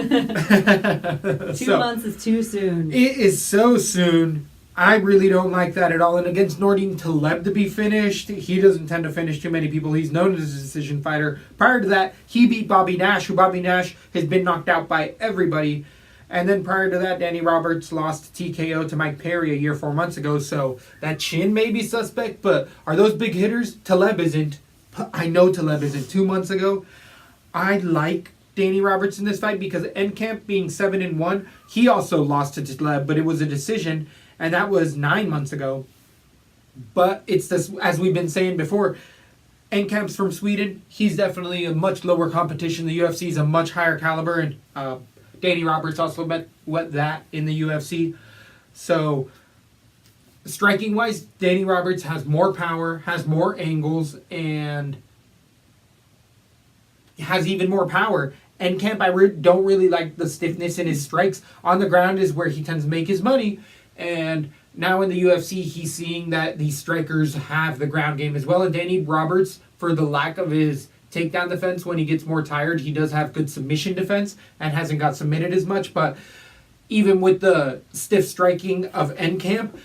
S3: 2 months is too soon.
S2: It is so soon. I really don't like that at all. And against Nordim Taleb to be finished, he doesn't tend to finish too many people. He's known as a decision fighter. Prior to that, he beat Bobby Nash, who Bobby Nash has been knocked out by everybody. And then prior to that, Danny Roberts lost TKO to Mike Perry a year, 4 months ago. So that chin may be suspect, but are those big hitters? Taleb isn't. I know Taleb isn't. 2 months ago, I like Danny Roberts in this fight because Enkamp being 7-1, he also lost to Taleb, but it was a decision. And that was 9 months ago. But it's this, as we've been saying before, Enkamp's from Sweden. He's definitely a much lower competition. The UFC is a much higher caliber. And Danny Roberts also met that in the UFC. So, striking-wise, Danny Roberts has more power, has more angles, and has even more power. Enkamp, I don't really like the stiffness in his strikes. On the ground is where he tends to make his money. And now in the UFC, he's seeing that these strikers have the ground game as well. And Danny Roberts, for the lack of his takedown defense, when he gets more tired, he does have good submission defense and hasn't got submitted as much. But even with the stiff striking of Encamp,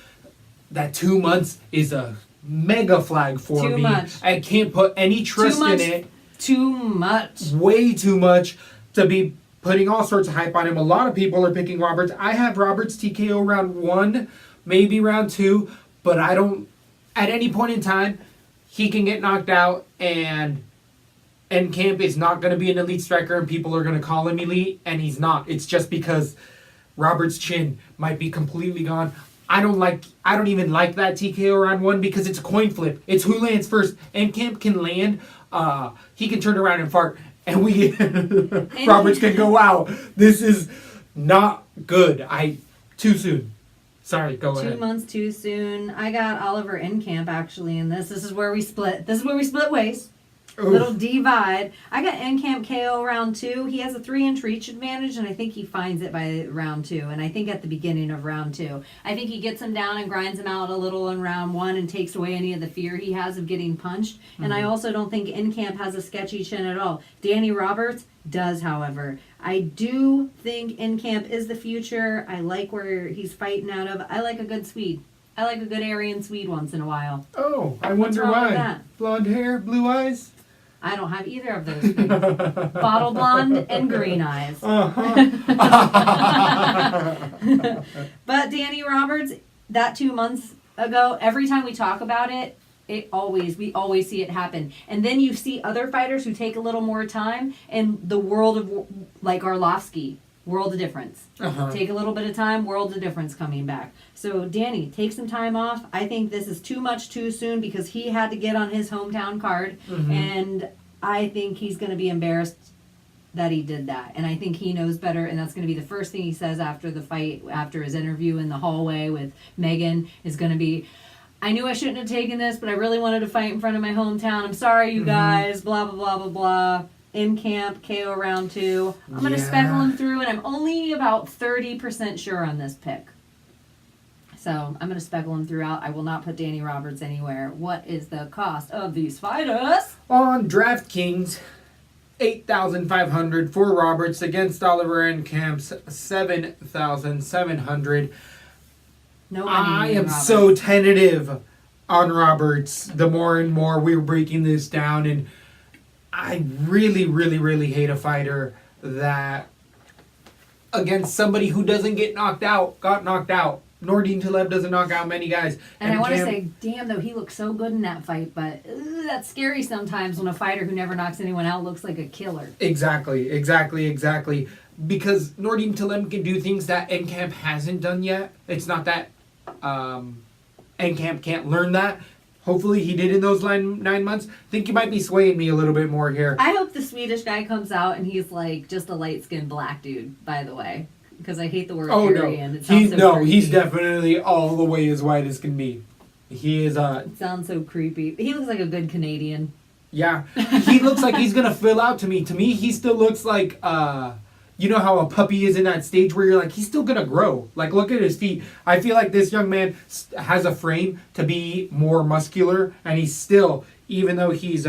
S2: that 2 months is a mega flag for
S3: Too
S2: me.
S3: much.
S2: I can't put any trust in it.
S3: Too much.
S2: Way too much to be putting all sorts of hype on him. A lot of people are picking Roberts. I have Roberts TKO round 1, maybe round 2, but I don't. At any point in time, he can get knocked out, and Encamp is not going to be an elite striker, and people are going to call him elite, and he's not. It's just because Roberts' chin might be completely gone. I don't even like that TKO round 1 because it's a coin flip. It's who lands first. Encamp can land. He can turn around and fart, and Roberts can go, wow, this is not good. Too soon. Sorry, go ahead.
S3: 2 months too soon. I got Oliver Encamp actually in this. This is where we split. This is where we split ways.
S2: Oof.
S3: Little divide. I got Encamp KO round 2. He has a 3-inch reach advantage, and I think he finds it by round 2. And I think at the beginning of round 2, I think he gets him down and grinds him out a little in round 1 and takes away any of the fear he has of getting punched. Mm-hmm. And I also don't think Encamp has a sketchy chin at all. Danny Roberts does, however. I do think Encamp is the future. I like where he's fighting out of. I like a good Swede. I like a good Aryan Swede once in a while.
S2: Oh, I
S3: What's
S2: wonder
S3: wrong with
S2: why.
S3: that?
S2: Blonde hair, blue eyes.
S3: I don't have either of those things. Bottle blonde and green eyes. But Danny Roberts, that 2 months ago, every time we talk about it, we always see it happen. And then you see other fighters who take a little more time, and the world of, like Arlovsky, world of difference. Take a little bit of time, world of difference coming back. So Danny, take some time off. I think this is too much too soon because he had to get on his hometown card, and I think he's going to be embarrassed that he did that. And I think he knows better, and that's going to be the first thing he says after the fight, after his interview in the hallway with Megan, is going to be, I knew I shouldn't have taken this, but I really wanted to fight in front of my hometown. I'm sorry, you guys, blah, blah, blah, blah, blah. Encamp, KO round 2. I'm going to speckle him through, and I'm only about 30% sure on this pick. So I'm going to speckle him throughout. I will not put Danny Roberts anywhere. What is the cost of these fighters?
S2: On DraftKings, $8,500 for Roberts against Oliver Encamp's $7,700.
S3: No,
S2: I am so tentative on Roberts. The more and more we're breaking this down, and I really, really, really hate a fighter that against somebody who doesn't get knocked out, got knocked out. Nordine Taleb doesn't knock out many guys.
S3: And I want to say, damn, though, he looked so good in that fight, but that's scary sometimes when a fighter who never knocks anyone out looks like a killer.
S2: Exactly. Because Nordine Taleb can do things that Encamp hasn't done yet. It's not that Encamp can't learn that. Hopefully he did in those 9 months. I think you might be swaying me a little bit more here.
S3: I hope the Swedish guy comes out and he's like just a light-skinned black dude, by the way. Because I hate the word Aryan. It sounds so creepy.
S2: He's definitely all the way as white as can be. He is
S3: It sounds so creepy. He looks like a good Canadian.
S2: Yeah. He looks like he's gonna fill out to me. To me, he still looks like you know how a puppy is in that stage where you're like, he's still gonna grow. Like, look at his feet. I feel like this young man has a frame to be more muscular, and he's still, even though he's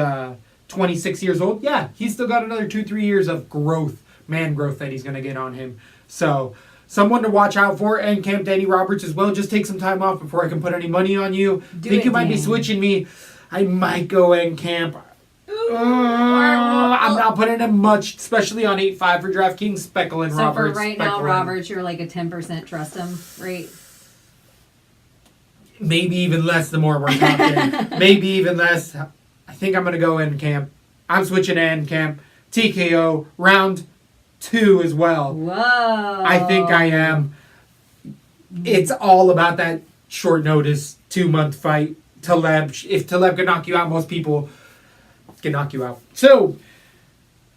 S2: 26 years old, yeah, he's still got another 2-3 years of growth, man growth that he's gonna get on him. So, someone to watch out for, and Camp Danny Roberts as well. Just take some time off before I can put any money on you. Think you might be switching me. I might go Encamp. I'm not putting him much, especially on 8-5 for DraftKings. Speckling Roberts.
S3: So for right now, Roberts, you're like a 10% trust him rate?
S2: Maybe even less the more we're talking. Maybe even less. I think I'm going to go Encamp. I'm switching to Encamp. TKO, round 2 as well.
S3: Whoa.
S2: I think I am. It's all about that short notice 2-month fight. Taleb, if Taleb can knock you out, most people can knock you out. So,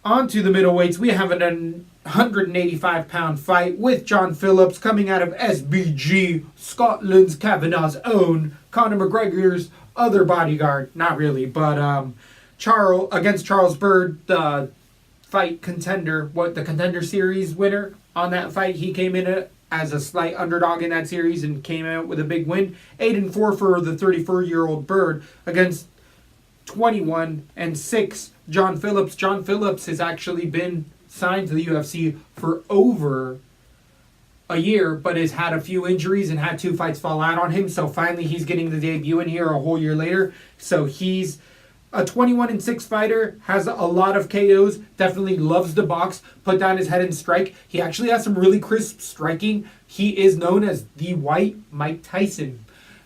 S2: on to the middleweights. We have an 185-pound fight with John Phillips coming out of SBG, Scotland's Kavanagh's own, Conor McGregor's other bodyguard. Not really, but against Charles Byrd, the fight contender, the contender series winner on that fight. He came in as a slight underdog in that series and came out with a big win. 8-4 for the 34-year-old Bird against 21-6 John Phillips. John Phillips has actually been signed to the UFC for over a year, but has had a few injuries and had 2 fights fall out on him. So finally he's getting the debut in here a whole year later. So he's a 21-6 fighter, has a lot of KOs, definitely loves to box, put down his head and strike. He actually has some really crisp striking. He is known as the White Mike Tyson.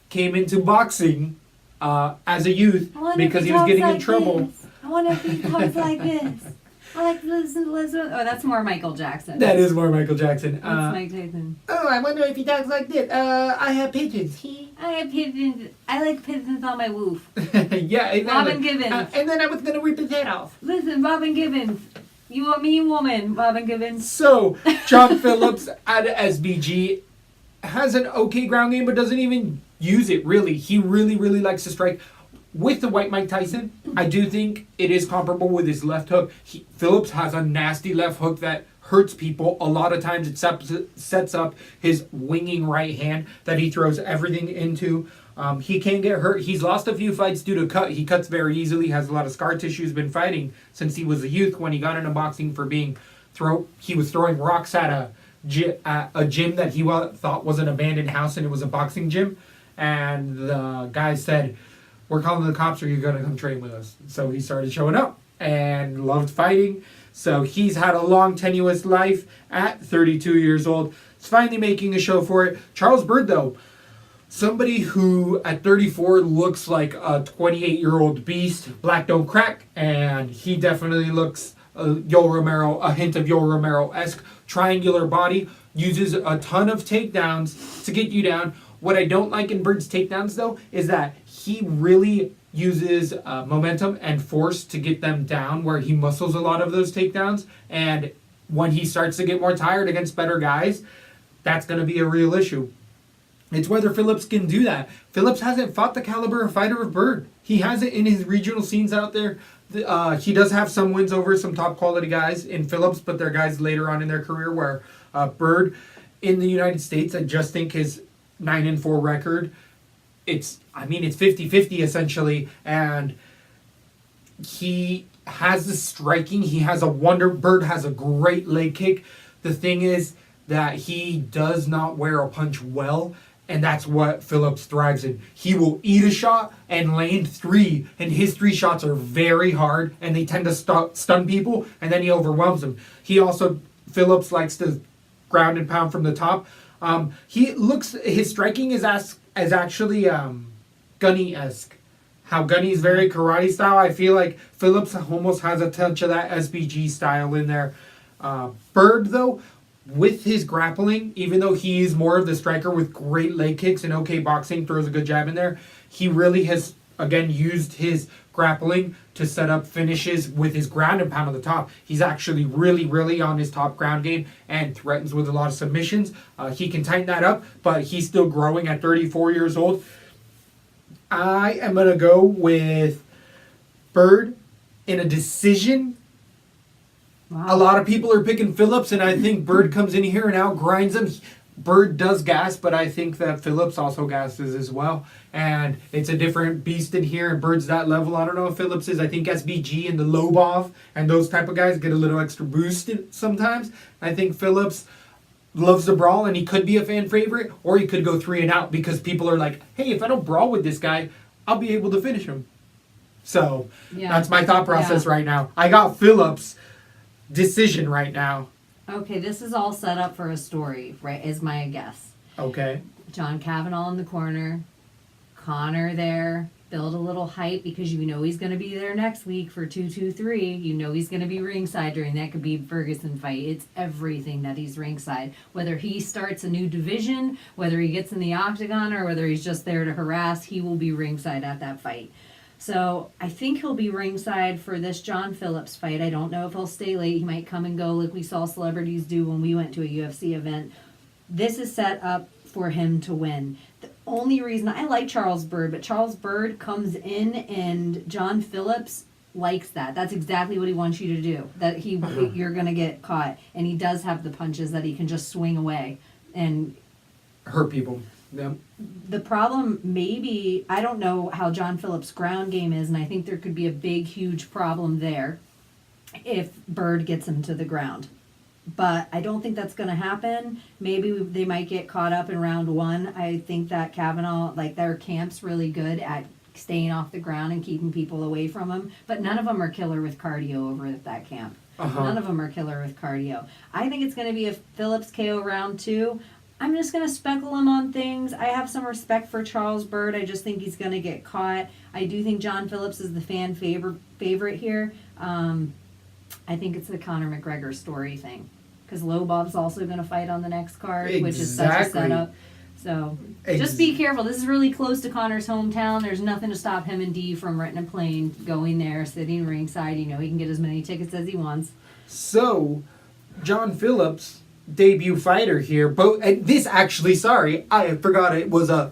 S2: Came into boxing as a youth because he was getting in trouble.
S3: I wonder if he talks like this. I like to listen to Elizabeth. Oh, that's more Michael Jackson.
S2: That is more Michael Jackson.
S3: That's Mike Tyson.
S2: Oh, I wonder if he talks like this. I have pigeons.
S3: I have pigeons. I like pigeons on my roof.
S2: Yeah, exactly.
S3: Robin Gibbons.
S2: And then I was going to rip his head off.
S3: Listen, Robin Gibbons. You a mean woman, Robin Gibbons.
S2: So, John Phillips at SBG has an okay ground game, but doesn't even use it, really. He really, really likes to strike. With the White Mike Tyson, I do think it is comparable with his left hook. Phillips has a nasty left hook that hurts people. A lot of times it sets up his winging right hand that he throws everything into. He can get hurt. He's lost a few fights due to cut. He cuts very easily, has a lot of scar tissue. He's been fighting since he was a youth when he got into boxing for being he was throwing rocks at a gym that he thought was an abandoned house, and it was a boxing gym. And the guy said, "We're calling the cops, or you're going to come train with us." So he started showing up and loved fighting. So he's had a long, tenuous life at 32 years old. He's finally making a show for it. Charles Byrd, though, somebody who at 34 looks like a 28-year-old beast. Black don't crack, and he definitely looks a hint of Yoel Romero-esque. Triangular body, uses a ton of takedowns to get you down. What I don't like in Byrd's takedowns, though, is that he really uses momentum and force to get them down, where he muscles a lot of those takedowns. And when he starts to get more tired against better guys, that's going to be a real issue. It's whether Phillips can do that. Phillips hasn't fought the caliber of fighter of Byrd. He has it in his regional scenes out there. He does have some wins over some top quality guys in Phillips, but they're guys later on in their career, where Byrd in the United States, I just think his 9-4 record, it's 50-50 essentially, and he has the striking. He has Byrd has a great leg kick. The thing is that he does not wear a punch well, and that's what Phillips thrives in. He will eat a shot and land 3, and his 3 shots are very hard, and they tend to stun people, and then he overwhelms them. Phillips likes to ground and pound from the top. His striking is actually Gunny-esque. How Gunny is very karate style. I feel like Phillips almost has a touch of that SBG style in there. Byrd, though, with his grappling, even though he is more of the striker with great leg kicks and okay boxing, throws a good jab in there, he really has, again, used his grappling to set up finishes with his ground and pound on the top. He's actually really, really on his top ground game and threatens with a lot of submissions. He can tighten that up, but he's still growing at 34 years old. I am going to go with Byrd in a decision.
S3: Wow.
S2: A lot of people are picking Phillips, and I think Byrd comes in here and outgrinds him. Byrd does gas, but I think that Phillips also gasses as well. And it's a different beast in here, and Byrd's that level. I don't know if Phillips is. I think SBG and the Lobov and those type of guys get a little extra boost sometimes. I think Phillips loves to brawl, and he could be a fan favorite, or he could go 3 and out because people are like, hey, if I don't brawl with this guy, I'll be able to finish him. So that's my thought process right now. I got Phillips decision right now.
S3: Okay, this is all set up for a story, right, is my guess.
S2: Okay.
S3: John Kavanaugh in the corner, Connor there, build a little hype because you know he's going to be there next week for 223. You know he's going to be ringside during that Khabib Ferguson fight. It's everything that he's ringside. Whether he starts a new division, whether he gets in the octagon, or whether he's just there to harass, he will be ringside at that fight. So I think he'll be ringside for this John Phillips fight. I don't know if he'll stay late. He might come and go like we saw celebrities do when we went to a UFC event. This is set up for him to win. The only reason I like Charles Byrd, but Charles Byrd comes in and John Phillips likes that. That's exactly what he wants you to do. That you're going to get caught, and he does have the punches that he can just swing away and
S2: hurt people. Yeah.
S3: the problem maybe, I don't know how John Phillips' ground game is, and I think there could be a big, huge problem there if Bird gets him to the ground. But I don't think that's going to happen. Maybe they might get caught up in round one. I think that Kavanaugh, like their camp's really good at staying off the ground and keeping people away from him. But none of them are killer with cardio over at that camp. None of them are killer with cardio. I think it's going to be a Phillips KO round two. I'm just going to speckle him on things. I have some respect for Charles Bird. I just think he's going to get caught. I do think John Phillips is the fan favorite here. I think it's the Conor McGregor story thing. Because Lobov's also going to fight on the next card, which is such a setup. So just be careful. This is really close to Conor's hometown. There's nothing to stop him and Dee from renting a plane, going there, sitting ringside. You know, he can get as many tickets as he wants.
S2: So, John Phillips, debut fighter here. And this actually, sorry, I forgot it was a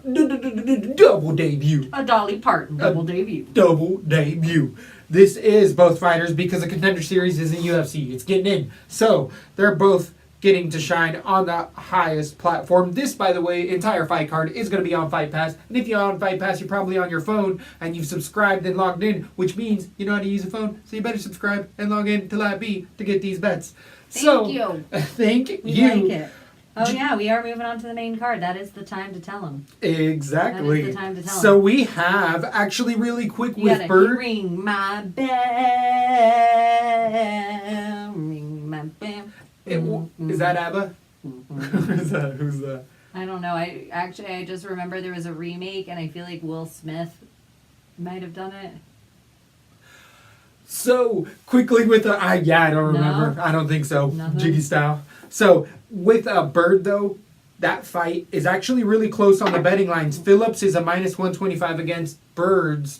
S2: double debut.
S3: A Dolly Parton double debut.
S2: Double debut. This is both fighters because the Contender Series is in UFC. It's getting in. So, they're both getting to shine on the highest platform. This, by the way, entire fight card is going to be on Fight Pass. And if you're on Fight Pass, you're probably on your phone and you've subscribed and logged in, which means you know how to use a phone. So you better subscribe and log in to LaTB to get these bets.
S3: Thank you.
S2: Thank
S3: We
S2: you.
S3: like it. Oh yeah, we are moving on to the main card. That is the time to tell them.
S2: Exactly.
S3: That is the time to tell
S2: so
S3: them.
S2: we have, actually really quick
S3: You
S2: with
S3: gotta
S2: Bird.
S3: ring my bell. Ring my bell.
S2: Is that ABBA? Who's that?
S3: I don't know. I just remember there was a remake, and I feel like Will Smith might have done it.
S2: So quickly with the I don't
S3: No?
S2: remember. I don't think so.
S3: Nothing?
S2: Jiggy style. So with Bird though, that fight is actually really close on the betting lines. Phillips is a minus 125 against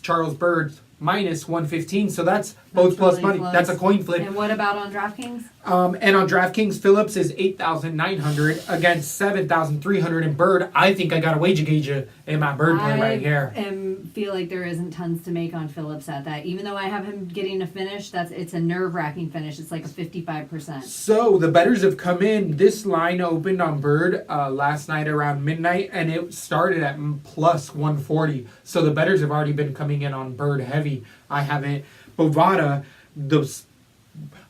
S2: Charles Bird's minus 115. So that's both plus
S3: really
S2: money.
S3: close.
S2: That's a coin flip.
S3: And what about on DraftKings?
S2: And on DraftKings, Phillips is 8,900 against 7,300 in Bird. I think I got a wager gauge in my Bird play right here.
S3: I feel like there isn't tons to make on Phillips at that. Even though I have him getting a finish, it's a nerve-wracking finish. It's like a 55%.
S2: So the bettors have come in. This line opened on Bird last night around midnight, and it started at plus 140. So the bettors have already been coming in on Bird heavy. I haven't. Bovada,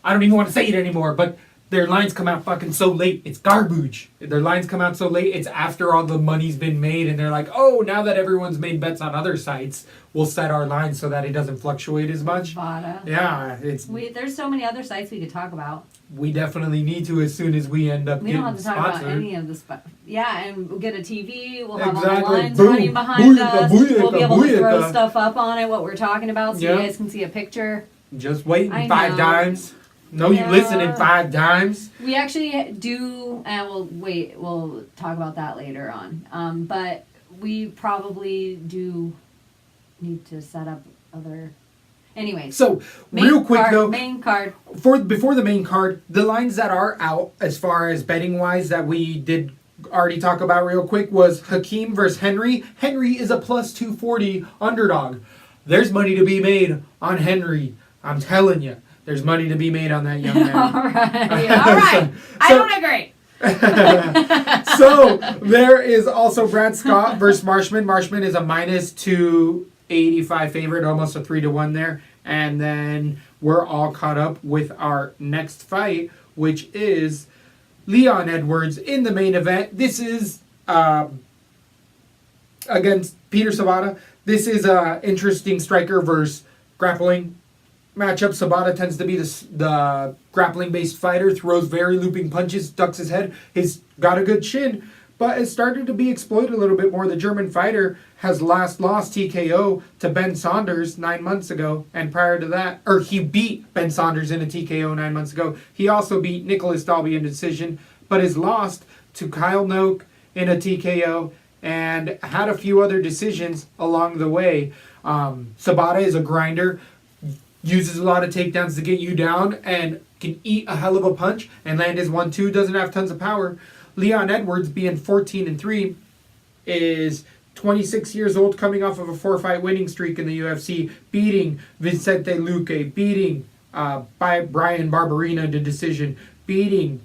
S2: I don't even want to say it anymore, but their lines come out fucking so late. It's garbage. Their lines come out so late. It's after all the money's been made, and they're like, oh, now that everyone's made bets on other sites, we'll set our lines so that it doesn't fluctuate as much.
S3: Bovada.
S2: Yeah,
S3: There's so many other sites we could talk about.
S2: we definitely need to as soon as we end up
S3: We
S2: getting
S3: don't have to talk
S2: sponsored.
S3: about any of the stuff. Yeah, and we'll get a TV. We'll have all the
S2: Exactly.
S3: lines
S2: Boom.
S3: running behind
S2: Booyaka,
S3: us.
S2: booyaka,
S3: We'll be able to throw
S2: booyaka.
S3: stuff up on it, what we're talking about, so
S2: Yeah.
S3: you guys can see a picture.
S2: Just waiting
S3: I
S2: 5
S3: know.
S2: times. No, you
S3: Yeah.
S2: listening 5 times.
S3: We actually do, and we'll talk about that later on. But we probably do need to set up other. Anyways.
S2: So, real quick though,
S3: Main card.
S2: before the main card, the lines that are out as far as betting wise that we did already talk about real quick was Hakeem versus Henry. Henry is a plus 240 underdog. There's money to be made on Henry. I'm telling you, there's money to be made on that young man.
S3: All right. I don't agree.
S2: So there is also Brad Scott versus Marshman. Marshman is a minus 285 favorite, almost a 3-1 there. And then we're all caught up with our next fight, which is Leon Edwards in the main event. This is against Peter Sabata. This is a interesting striker versus grappling matchup. Sabata tends to be the grappling-based fighter, throws very looping punches, ducks his head. He's got a good chin, but it's started to be exploited a little bit more. The German fighter has lost TKO to Ben Saunders 9 months ago, and prior to that, he beat Ben Saunders in a TKO 9 months ago. He also beat Nicholas Dalby in a decision, but has lost to Kyle Noak in a TKO and had a few other decisions along the way. Sabata is a grinder, uses a lot of takedowns to get you down, and can eat a hell of a punch and land his 1-2, doesn't have tons of power. Leon Edwards, being 14-3, is 26 years old, coming off of a 4-fight winning streak in the UFC, beating Vicente Luque, beating by Brian Barberina to decision, beating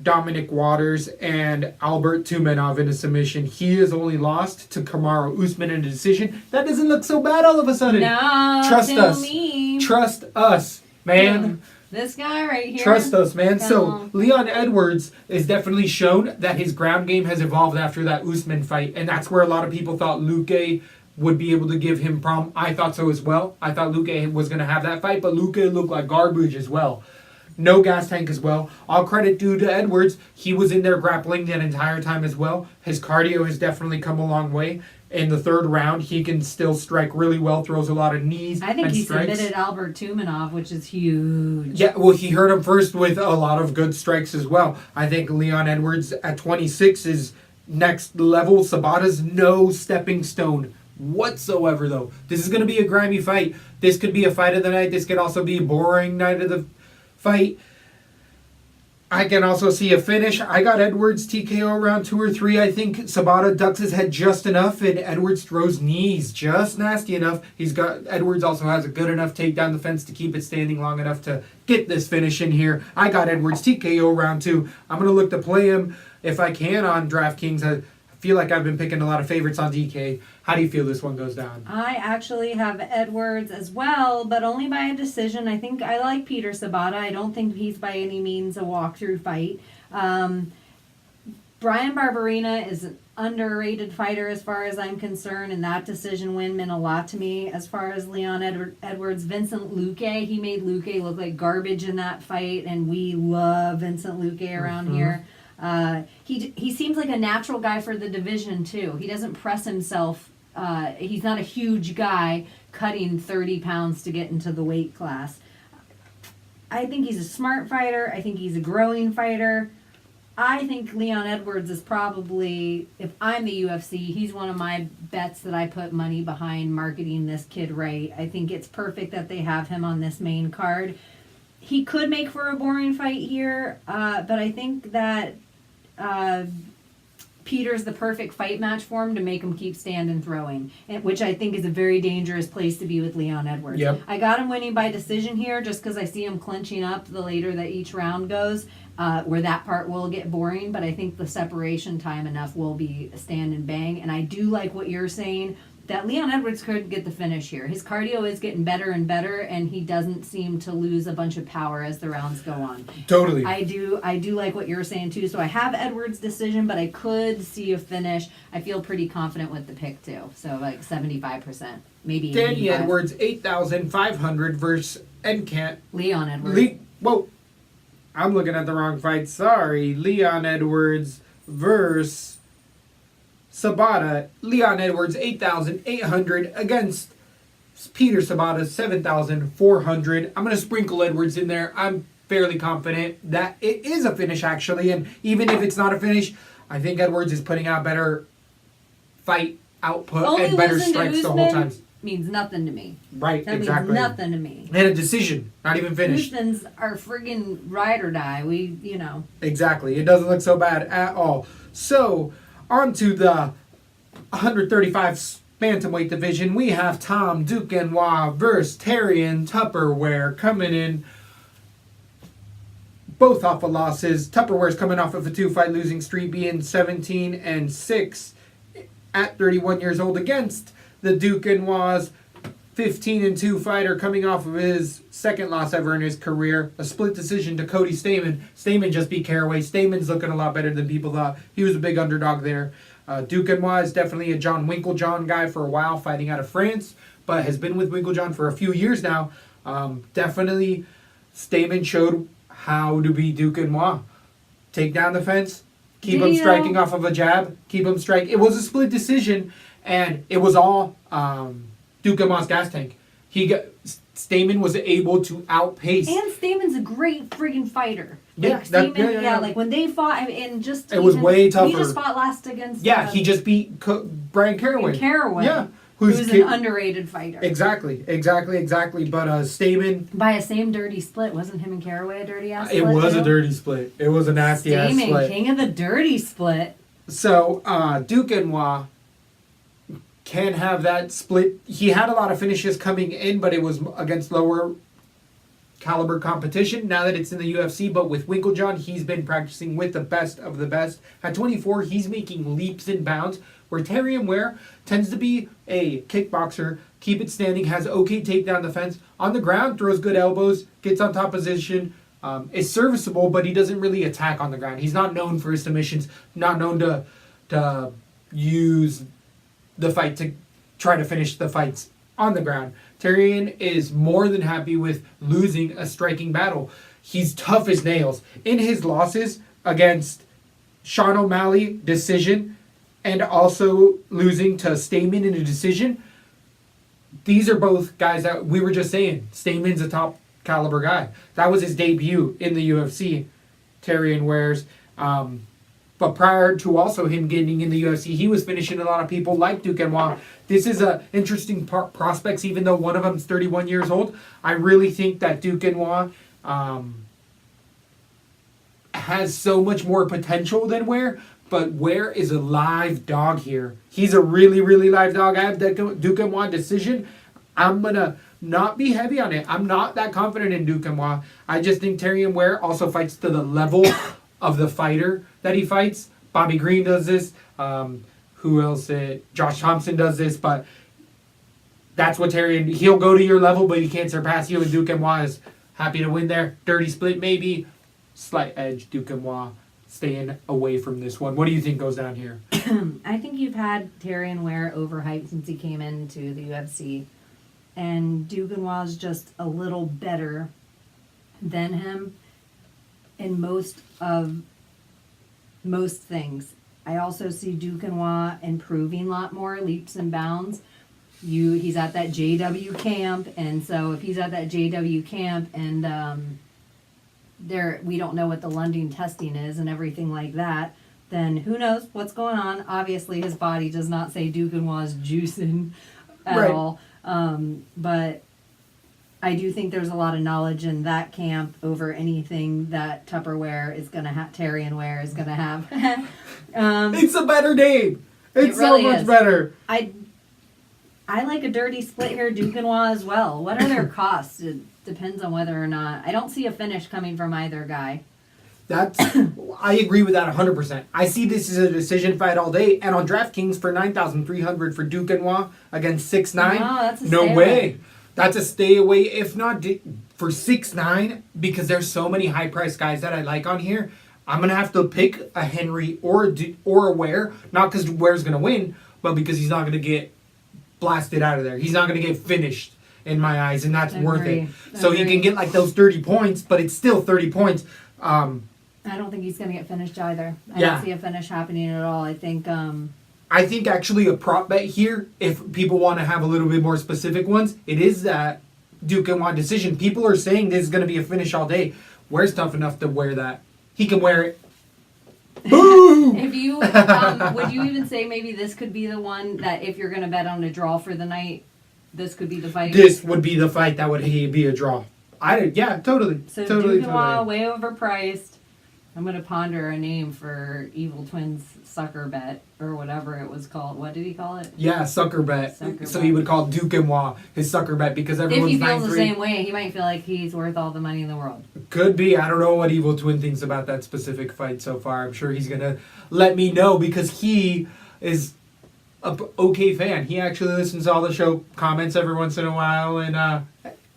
S2: Dominic Waters and Albert Tumenov in a submission. He has only lost to Kamaru Usman in a decision. That doesn't look so bad all of a sudden.
S3: No,
S2: Trust us.
S3: me.
S2: Trust us, man.
S3: This guy right here.
S2: Trust us, man. So
S3: No.
S2: Leon Edwards has definitely shown that his ground game has evolved after that Usman fight, and that's where a lot of people thought Luque would be able to give him problem. I thought so as well. I thought Luque was going to have that fight, but Luque looked like garbage as well. No gas tank as well. All credit due to Edwards. He was in there grappling that entire time as well. His cardio has definitely come a long way. In the third round, he can still strike really well, throws a lot of knees
S3: I think
S2: and
S3: he
S2: strikes.
S3: submitted Albert Tumenov, which is huge.
S2: Yeah, well, he hurt him first with a lot of good strikes as well. I think Leon Edwards at 26 is next level. Sabata's no stepping stone whatsoever, though. This is going to be a grimy fight. This could be a fight of the night. This could also be a boring night of the fight. I can also see a finish. I got Edwards TKO round 2 or 3. I think Sabata ducks his head just enough, and Edwards throws knees just nasty enough. Edwards also has a good enough takedown defense to keep it standing long enough to get this finish in here. I got Edwards TKO round 2. I'm going to look to play him if I can on DraftKings. I feel like I've been picking a lot of favorites on DK. How do you feel this one goes down?
S3: I actually have Edwards as well, but only by a decision. I think I like Peter Sabata. I don't think he's by any means a walkthrough fight. Brian Barberena is an underrated fighter as far as I'm concerned, and that decision win meant a lot to me. As far as Leon Edwards, Vincent Luque, he made Luque look like garbage in that fight, and we love Vincent Luque around here. He seems like a natural guy for the division too. He doesn't press himself. He's not a huge guy cutting 30 pounds to get into the weight class. I think he's a smart fighter. I think he's a growing fighter. I think Leon Edwards is probably, if I'm the UFC, he's one of my bets that I put money behind marketing this kid right. I think it's perfect that they have him on this main card. He could make for a boring fight here, but I think that Peter's the perfect fight match for him to make him keep standing throwing, which I think is a very dangerous place to be with Leon Edwards.
S2: Yep.
S3: I got him winning by decision here just because I see him clinching up the later that each round goes, where that part will get boring, but I think the separation time enough will be stand and bang, and I do like what you're saying, that Leon Edwards could get the finish here. His cardio is getting better and better, and he doesn't seem to lose a bunch of power as the rounds go on.
S2: Totally.
S3: I do like what you're saying too. So I have Edwards' decision, but I could see a finish. I feel pretty confident with the pick too. So like 75%, maybe.
S2: Danny
S3: 85.
S2: Edwards 8,500 versus Encant.
S3: Leon Edwards.
S2: Whoa, I'm looking at the wrong fight. Sorry, Leon Edwards versus Sabata. Leon Edwards 8,800 against Peter Sabata 7,400. I'm going to sprinkle Edwards in there. I'm fairly confident that it is a finish actually, and even if it's not a finish, I think Edwards is putting out better fight output
S3: Only
S2: and better
S3: losing to
S2: strikes the whole
S3: Usman
S2: time.
S3: means nothing to me.
S2: Right,
S3: That
S2: exactly.
S3: means nothing to me.
S2: And a decision, not even finished.
S3: Usman's our friggin' ride or die.
S2: Exactly. It doesn't look so bad at all. So, on to the 135 bantamweight division. We have Tom Duquesnoy versus Terrion Tupperware coming in both off of losses. Tupperware's coming off of a 2-fight losing streak, being 17-6 at 31 years old against the Duquesnoy's 15-2 fighter coming off of his second loss ever in his career. A split decision to Cody Stamen. Stamen just beat Caraway. Stamen's looking a lot better than people thought. He was a big underdog there. Duquesnoy is definitely a John Winklejohn guy for a while, fighting out of France, but has been with Winklejohn for a few years now. Definitely, Stamen showed how to beat Duquesnoy. Take down the fence, keep him striking off of a jab, keep him strike. It was a split decision, and it was all Duquesnoy's gas tank. Stamen was able to outpace.
S3: And Stamen's a great friggin' fighter.
S2: Yeah,
S3: Like Stamen, like when they fought, and just
S2: it was way tougher.
S3: He just fought last against.
S2: Yeah, he just beat Brian Caraway.
S3: Yeah,
S2: who's
S3: an underrated fighter.
S2: Exactly. But Stamen,
S3: by a same dirty split, wasn't him and Caraway a dirty ass?
S2: It was a dirty split. It was a nasty ass split.
S3: Stamen, king of the dirty split.
S2: So Duquesnoy can have that split. He had a lot of finishes coming in, but it was against lower caliber competition now that it's in the UFC. But with Winklejohn, he's been practicing with the best of the best. At 24, he's making leaps and bounds, where Terrion Ware tends to be a kickboxer, keep it standing, has okay takedown defense. On the ground, throws good elbows, gets on top position, is serviceable, but he doesn't really attack on the ground. He's not known for his submissions, not known to use the fight to try to finish the fights on the ground. Terrion is more than happy with losing a striking battle. He's tough as nails. In his losses against Sean O'Malley, decision, and also losing to Stamen in a decision, these are both guys that we were just saying. Stamen's a top caliber guy. That was his debut in the UFC, Terrion Ware's. But prior to also him getting in the UFC, he was finishing a lot of people like Duke Noir. This is a interesting prospects, even though one of them's 31 years old. I really think that Duke Noir has so much more potential than Ware, but Ware is a live dog here. He's a really, really live dog. I have the Duke Noir decision. I'm going to not be heavy on it. I'm not that confident in Duke Noir. I just think Terrion Ware also fights to the level of the fighter that he fights. Bobby Green does this. Who else? Josh Thompson does this. But that's what Terrion... He'll go to your level, but he can't surpass you. And Duke Noir is happy to win there. Dirty split, maybe. Slight edge, Duke Noir staying away from this one. What do you think goes down here?
S3: I think you've had Terrion Ware overhyped since he came into the UFC. And Duke Noir is just a little better than him in most things. I also see Duke Noir improving a lot more, leaps and bounds. He's at that JW camp, and so if he's at that JW camp and we don't know what the London testing is and everything like that, then who knows what's going on. Obviously his body does not say Duke Noir's juicing at all. But I do think there's a lot of knowledge in that camp over anything that Tupperware is going to have, Terrion Ware is going to have.
S2: It's a better name. It's
S3: really
S2: so much
S3: is.
S2: better.
S3: I like a dirty split here, Duke Noir as well. What are their costs? It depends on whether or not. I don't see a finish coming from either guy.
S2: I agree with that 100%. I see this as a decision fight all day, and on DraftKings for $9,300 for Duke Noir against 6'9".
S3: No, that's a
S2: no
S3: stay
S2: way.
S3: away.
S2: That's a stay away. If not for 6'9", because there's so many high priced guys that I like on here. I'm gonna have to pick a Henry or a Ware, not because Ware's gonna win, but because he's not gonna get blasted out of there. He's not gonna get finished in my eyes, and that's worth it. So he can get like those 30 points, but it's still 30 points.
S3: I don't think he's going to get finished either. I
S2: Yeah.
S3: don't see a finish happening at all. I think
S2: actually a prop bet here, if people want to have a little bit more specific ones, it is that Duke Noir decision. People are saying this is going to be a finish all day. Ware's tough enough to wear that. He can wear it. Boom!
S3: if you would you even say maybe this could be the one that if you're going to bet on a draw for the night, this could be the fight?
S2: This would be the fight that would be a draw. Yeah, totally.
S3: So
S2: totally,
S3: Duke Noir, way overpriced. I'm going to ponder a name for Evil Twins sucker bet or whatever it was called. What did he call it?
S2: Yeah, sucker bet.
S3: Sucker
S2: so
S3: bet.
S2: he would call Duke Noir his sucker bet because
S3: If
S2: everyone's
S3: he feels
S2: 9-3.
S3: the same way, he might feel like he's worth all the money in the world.
S2: Could be. I don't know what Evil Twin thinks about that specific fight so far. I'm sure he's going to let me know because he is a okay fan. He actually listens to all the show, comments every once in a while, and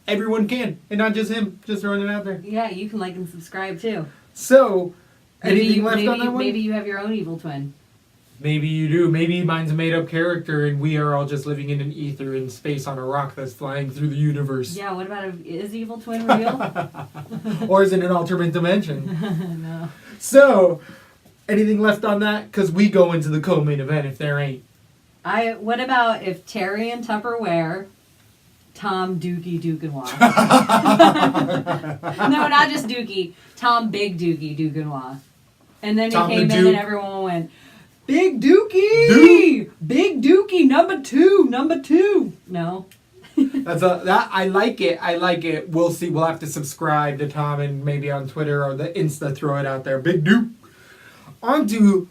S2: everyone can. And not just him, just throwing it out there.
S3: Yeah, you can like and subscribe too.
S2: So, anything left on that one?
S3: Maybe you have your own Evil Twin.
S2: Maybe you do. Maybe mine's a made-up character and we are all just living in an ether in space on a rock that's flying through the universe.
S3: Yeah, what about is Evil Twin real?
S2: Or is it an alternate dimension?
S3: No.
S2: So, anything left on that? Because we go into the co-main event if there ain't.
S3: What about if Terry and Tupperware, Tom Dookie Duquenois? No, not just Dookie. Tom Big Dookie Duquenois. And then he
S2: Tom
S3: came
S2: the
S3: in
S2: Duke.
S3: and everyone went, Big Dookie! Big Dookie, number two. No.
S2: I like it. We'll see. We'll have to subscribe to Tom and maybe on Twitter or the Insta throw it out there. Big Duke. On to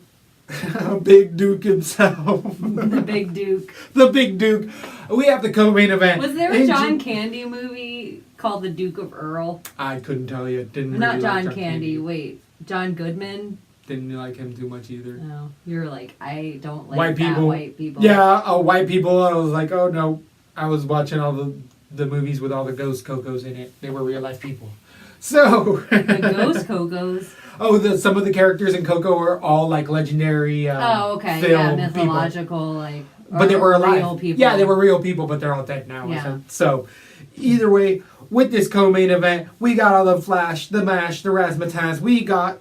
S2: Big Duke himself.
S3: The Big Duke.
S2: The Big Duke. We have the co-main event.
S3: Was there a John Candy movie called The Duke of Earl?
S2: I couldn't tell you. Didn't
S3: Not
S2: really
S3: John
S2: like
S3: Candy. Wait, John Goodman?
S2: Didn't like him too much either.
S3: No, you're like, I don't like
S2: White
S3: that
S2: people.
S3: white people.
S2: Yeah, white people. I was like, oh no. I was watching all the movies with all the ghost Cocos in it. They were real life people. So.
S3: The ghost Cocos.
S2: Oh, some of the characters in Coco are all like legendary.
S3: Okay,
S2: film
S3: yeah, mythological, like.
S2: But they were alive.
S3: Real people.
S2: Yeah, they were real people, but they're all dead now.
S3: Yeah.
S2: So, either way, with this co-main event, we got all the Flash, the Mash, the Razzmatazz. We got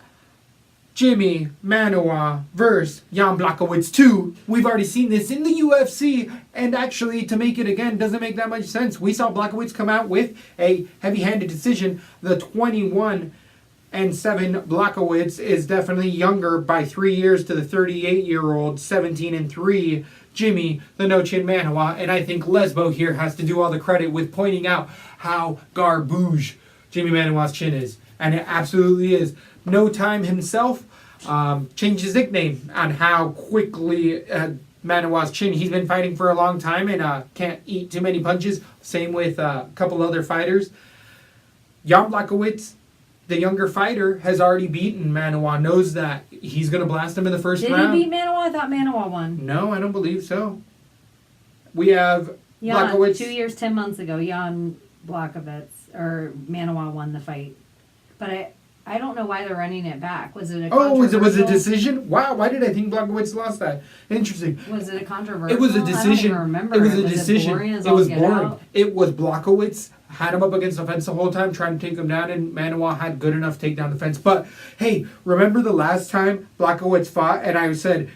S2: Jimmy Manuwa versus Jan Blachowicz 2. We've already seen this in the UFC, and actually, to make it again doesn't make that much sense. We saw Blachowicz come out with a heavy-handed decision. The 21-7 Blachowicz is definitely younger by 3 years to the 38-year-old 17-3 Jimmy the No Chin Manuwa, and I think Lesbo here has to do all the credit with pointing out how garbage Jimmy Manuwa's chin is, and it absolutely is. No Time himself changed his nickname on how quickly Manuwa's chin. He's been fighting for a long time and can't eat too many punches. Same with a couple other fighters. Jan Blachowicz, the younger fighter, has already beaten Manuwa, knows that he's going to blast him in the first round.
S3: Did he beat Manuwa? I thought Manuwa won.
S2: No, I don't believe so. We have
S3: Jan,
S2: Blachowicz.
S3: 2 years, 10 months ago, Jan Blachowicz, or Manuwa won the fight. But I don't know why they're running it back. Was it a
S2: was it a
S3: controversial-
S2: decision? Wow, why did I think Blachowicz lost that? Interesting.
S3: Was it a controversial?
S2: It was a
S3: I don't
S2: decision.
S3: even remember.
S2: It was a
S3: It
S2: decision.
S3: boring as
S2: It
S3: all
S2: was
S3: get
S2: boring.
S3: out?
S2: It was Blachowicz had him up against the fence the whole time, trying to take him down, and Manuwa had good enough to take down the fence. But hey, remember the last time Blachowicz fought, and I said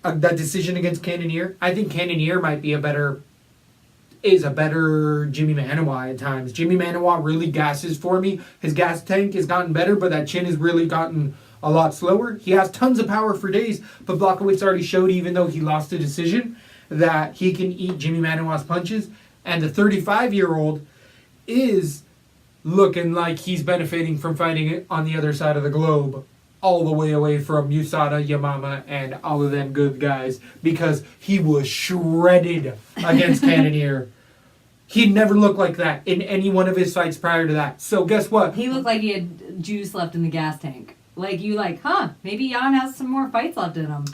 S2: that decision against Cannonier? I think Cannonier might be a better Jimmy Manuwa at times. Jimmy Manuwa really gasses for me. His gas tank has gotten better, but that chin has really gotten a lot slower. He has tons of power for days, but Blachowicz already showed, even though he lost the decision, that he can eat Jimmy Manuwa's punches. And the 35-year-old is looking like he's benefiting from fighting on the other side of the globe, all the way away from USADA, Yamama, and all of them good guys, because he was shredded against Cannonier. He never looked like that in any one of his fights prior to that. So guess what?
S3: He looked like he had juice left in the gas tank. Like, maybe Jan has some more fights left in him.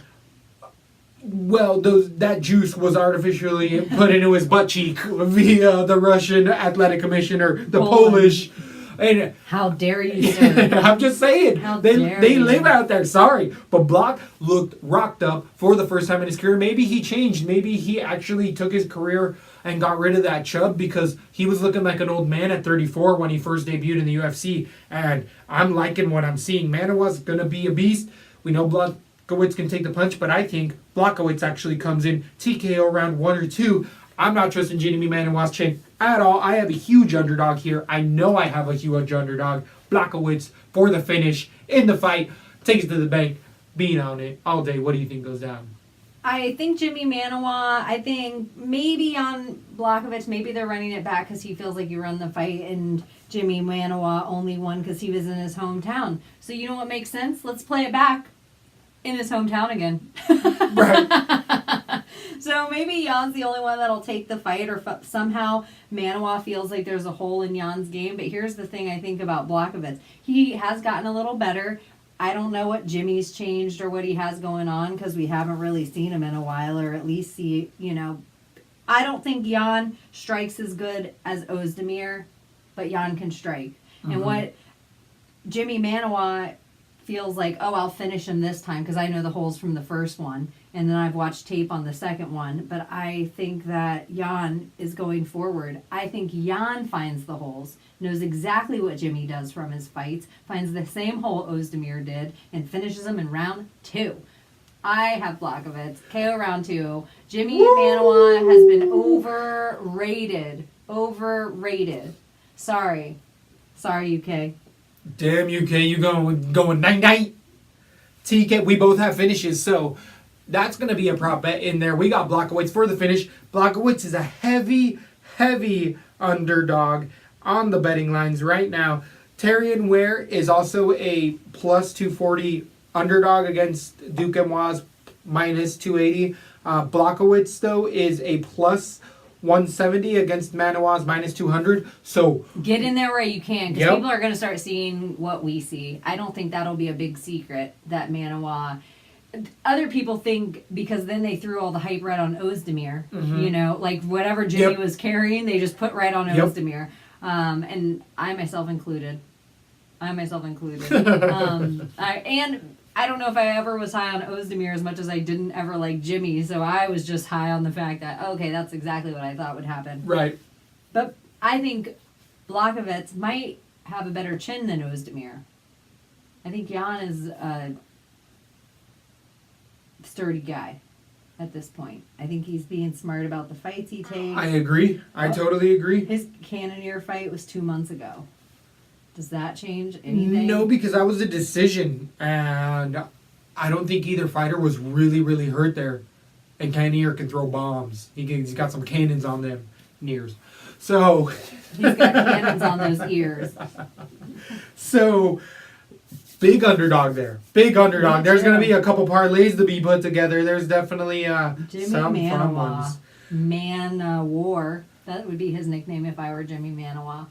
S2: Well, that juice was artificially put into his butt cheek via the Russian athletic commissioner, the Polish. And
S3: how dare you, sir?
S2: I'm just saying,
S3: How
S2: they
S3: dare
S2: live
S3: you.
S2: out there. Sorry, but Block looked rocked up for the first time in his career. Maybe he changed. Maybe he actually took his career and got rid of that chub, because he was looking like an old man at 34 when he first debuted in the UFC. And I'm liking what I'm seeing. Manuwa's gonna be a beast. We know Blachowicz can take the punch, but I think Blachowicz actually comes in TKO round 1 or 2. I'm not trusting Jimmy Manuwa's chin at all. I have a huge underdog here. I know I have a huge underdog. Blachowicz for the finish in the fight. Takes it to the bank. Being on it all day. What do you think goes down?
S3: I think Jimmy Manuwa, I think maybe on Blachowicz, maybe they're running it back because he feels like you run the fight, and Jimmy Manuwa only won because he was in his hometown. So you know what makes sense? Let's play it back in his hometown again.
S2: Right.
S3: So maybe Jan's the only one that'll take the fight, or somehow Manuwa feels like there's a hole in Jan's game. But here's the thing I think about Blachowicz. He has gotten a little better. I don't know what Jimmy's changed or what he has going on, because we haven't really seen him in a while, or at least I don't think Jan strikes as good as Ozdemir, but Jan can strike. Mm-hmm. And what Jimmy Manuwa feels like, I'll finish him this time because I know the holes from the first one, and then I've watched tape on the second one, but I think that Jan is going forward. I think Jan finds the holes, knows exactly what Jimmy does from his fights, finds the same hole Ozdemir did, and finishes him in round 2. I have Blachowicz, KO round 2. Jimmy Manuwa has been overrated. Sorry, UK.
S2: Damn UK, you going night-night. TK, we both have finishes, so that's going to be a prop bet in there. We got Blachowicz for the finish. Blachowicz is a heavy underdog on the betting lines right now. Terrion Ware is also a plus 240 underdog against Duke Emois, minus 280. Blachowicz, though, is a plus 170 against Manoah's minus 200. So
S3: get in there where you can, because
S2: Yep.
S3: people are going to start seeing what we see. I don't think that'll be a big secret that Manoah. Other people think, because then they threw all the hype right on Ozdemir.
S2: Mhm.
S3: You know, like whatever Jimmy
S2: Yep.
S3: was carrying, they just put right on
S2: Yep.
S3: Ozdemir. And I myself included. I don't know if I ever was high on Ozdemir as much as I didn't ever like Jimmy, so I was just high on the fact that, okay, that's exactly what I thought would happen.
S2: right.
S3: But I think Blachowicz might have a better chin than Ozdemir. I think Jan is a sturdy guy at this point. I think he's being smart about the fights he takes.
S2: I agree. I totally agree.
S3: His Cannonier fight was 2 months ago. Does that change anything?
S2: No, because that was a decision, and I don't think either fighter was really, really hurt there. And Cannonier can throw bombs. He's got some cannons on them ears. So
S3: He's got cannons on those ears.
S2: So, big underdog there. Big underdog. There's going to be a couple parlays to be put together. There's definitely
S3: Jimmy
S2: some fun
S3: Manoah.
S2: ones.
S3: Man-War. That would be his nickname if I were Jimmy Manoah.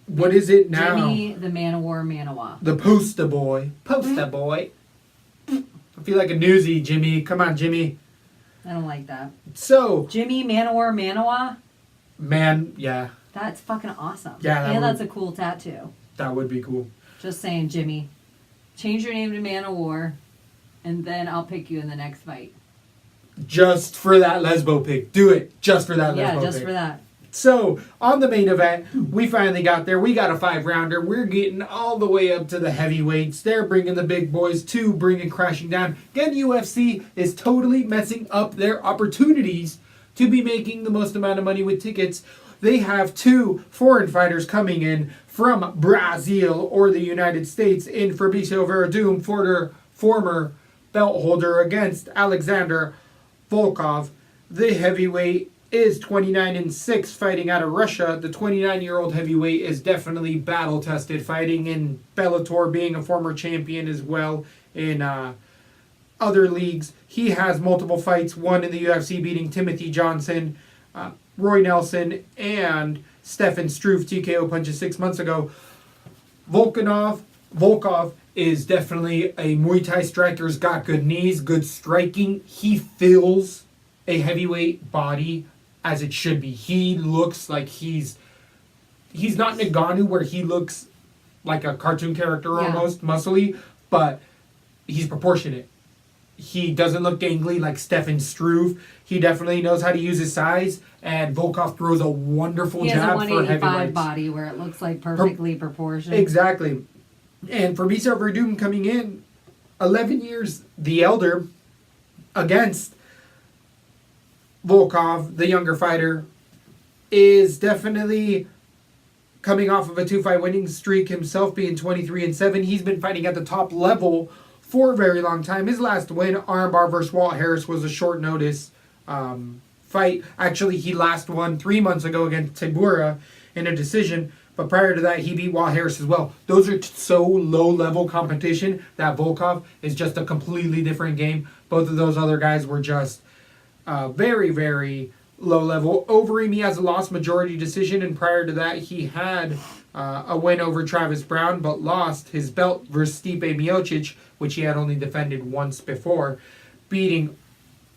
S2: What is it now?
S3: Jimmy the Man-O-War Manoah.
S2: The poster boy. Poster boy. I feel like a newsie, Jimmy. Come on, Jimmy.
S3: I don't like that.
S2: So,
S3: Jimmy Man-O-War Manoah?
S2: man, yeah,
S3: That's fucking awesome.
S2: Yeah, that
S3: and
S2: would-
S3: that's a cool tattoo.
S2: that would be cool.
S3: Just saying, Jimmy. Change your name to Man-O-War, and then I'll pick you in the next fight.
S2: Just for that lesbo pick. Do it. Just for that
S3: Yeah,
S2: lesbo
S3: just
S2: pick.
S3: for that.
S2: So, on the main event, we finally got there. We got a 5-rounder. We're getting all the way up to the heavyweights. They're bringing the big boys to bringing crashing down. Again, UFC is totally messing up their opportunities to be making the most amount of money with tickets. They have 2 foreign fighters coming in from Brazil or the United States in Fabricio Verdum, former belt holder, against Alexander Volkov. The heavyweight is 29-6, fighting out of Russia. The 29-year-old heavyweight is definitely battle-tested, fighting in Bellator, being a former champion as well in other leagues. He has multiple fights, one in the UFC, beating Timothy Johnson, Roy Nelson, and Stefan Struve TKO punches 6 months ago. Volkov is definitely a Muay Thai striker. He's got good knees, good striking. He fills a heavyweight body as it should be. He looks like he's not Ngannou, where he looks like a cartoon character almost, muscly, but he's proportionate. He doesn't look gangly like Stefan Struve. He definitely knows how to use his size, and Volkov throws a wonderful
S3: He has a
S2: jab for
S3: 185
S2: heavyweights.
S3: body where it looks like perfectly proportioned.
S2: Exactly. And Fabricio Verdum coming in 11 years the elder against Volkov, the younger fighter, is definitely coming off of a 2-fight winning streak himself, being 23-7. He's been fighting at the top level for a very long time. His last win, armbar versus Walt Harris, was a short notice fight. Actually, he last won 3 months ago against Tibura in a decision. But prior to that, he beat Walt Harris as well. Those are so low-level competition that Volkov is just a completely different game. Both of those other guys were just very, very low-level. Overeem, he has a lost majority decision, and prior to that, he had a win over Travis Brown, but lost his belt versus Stipe Miocic, which he had only defended once before, beating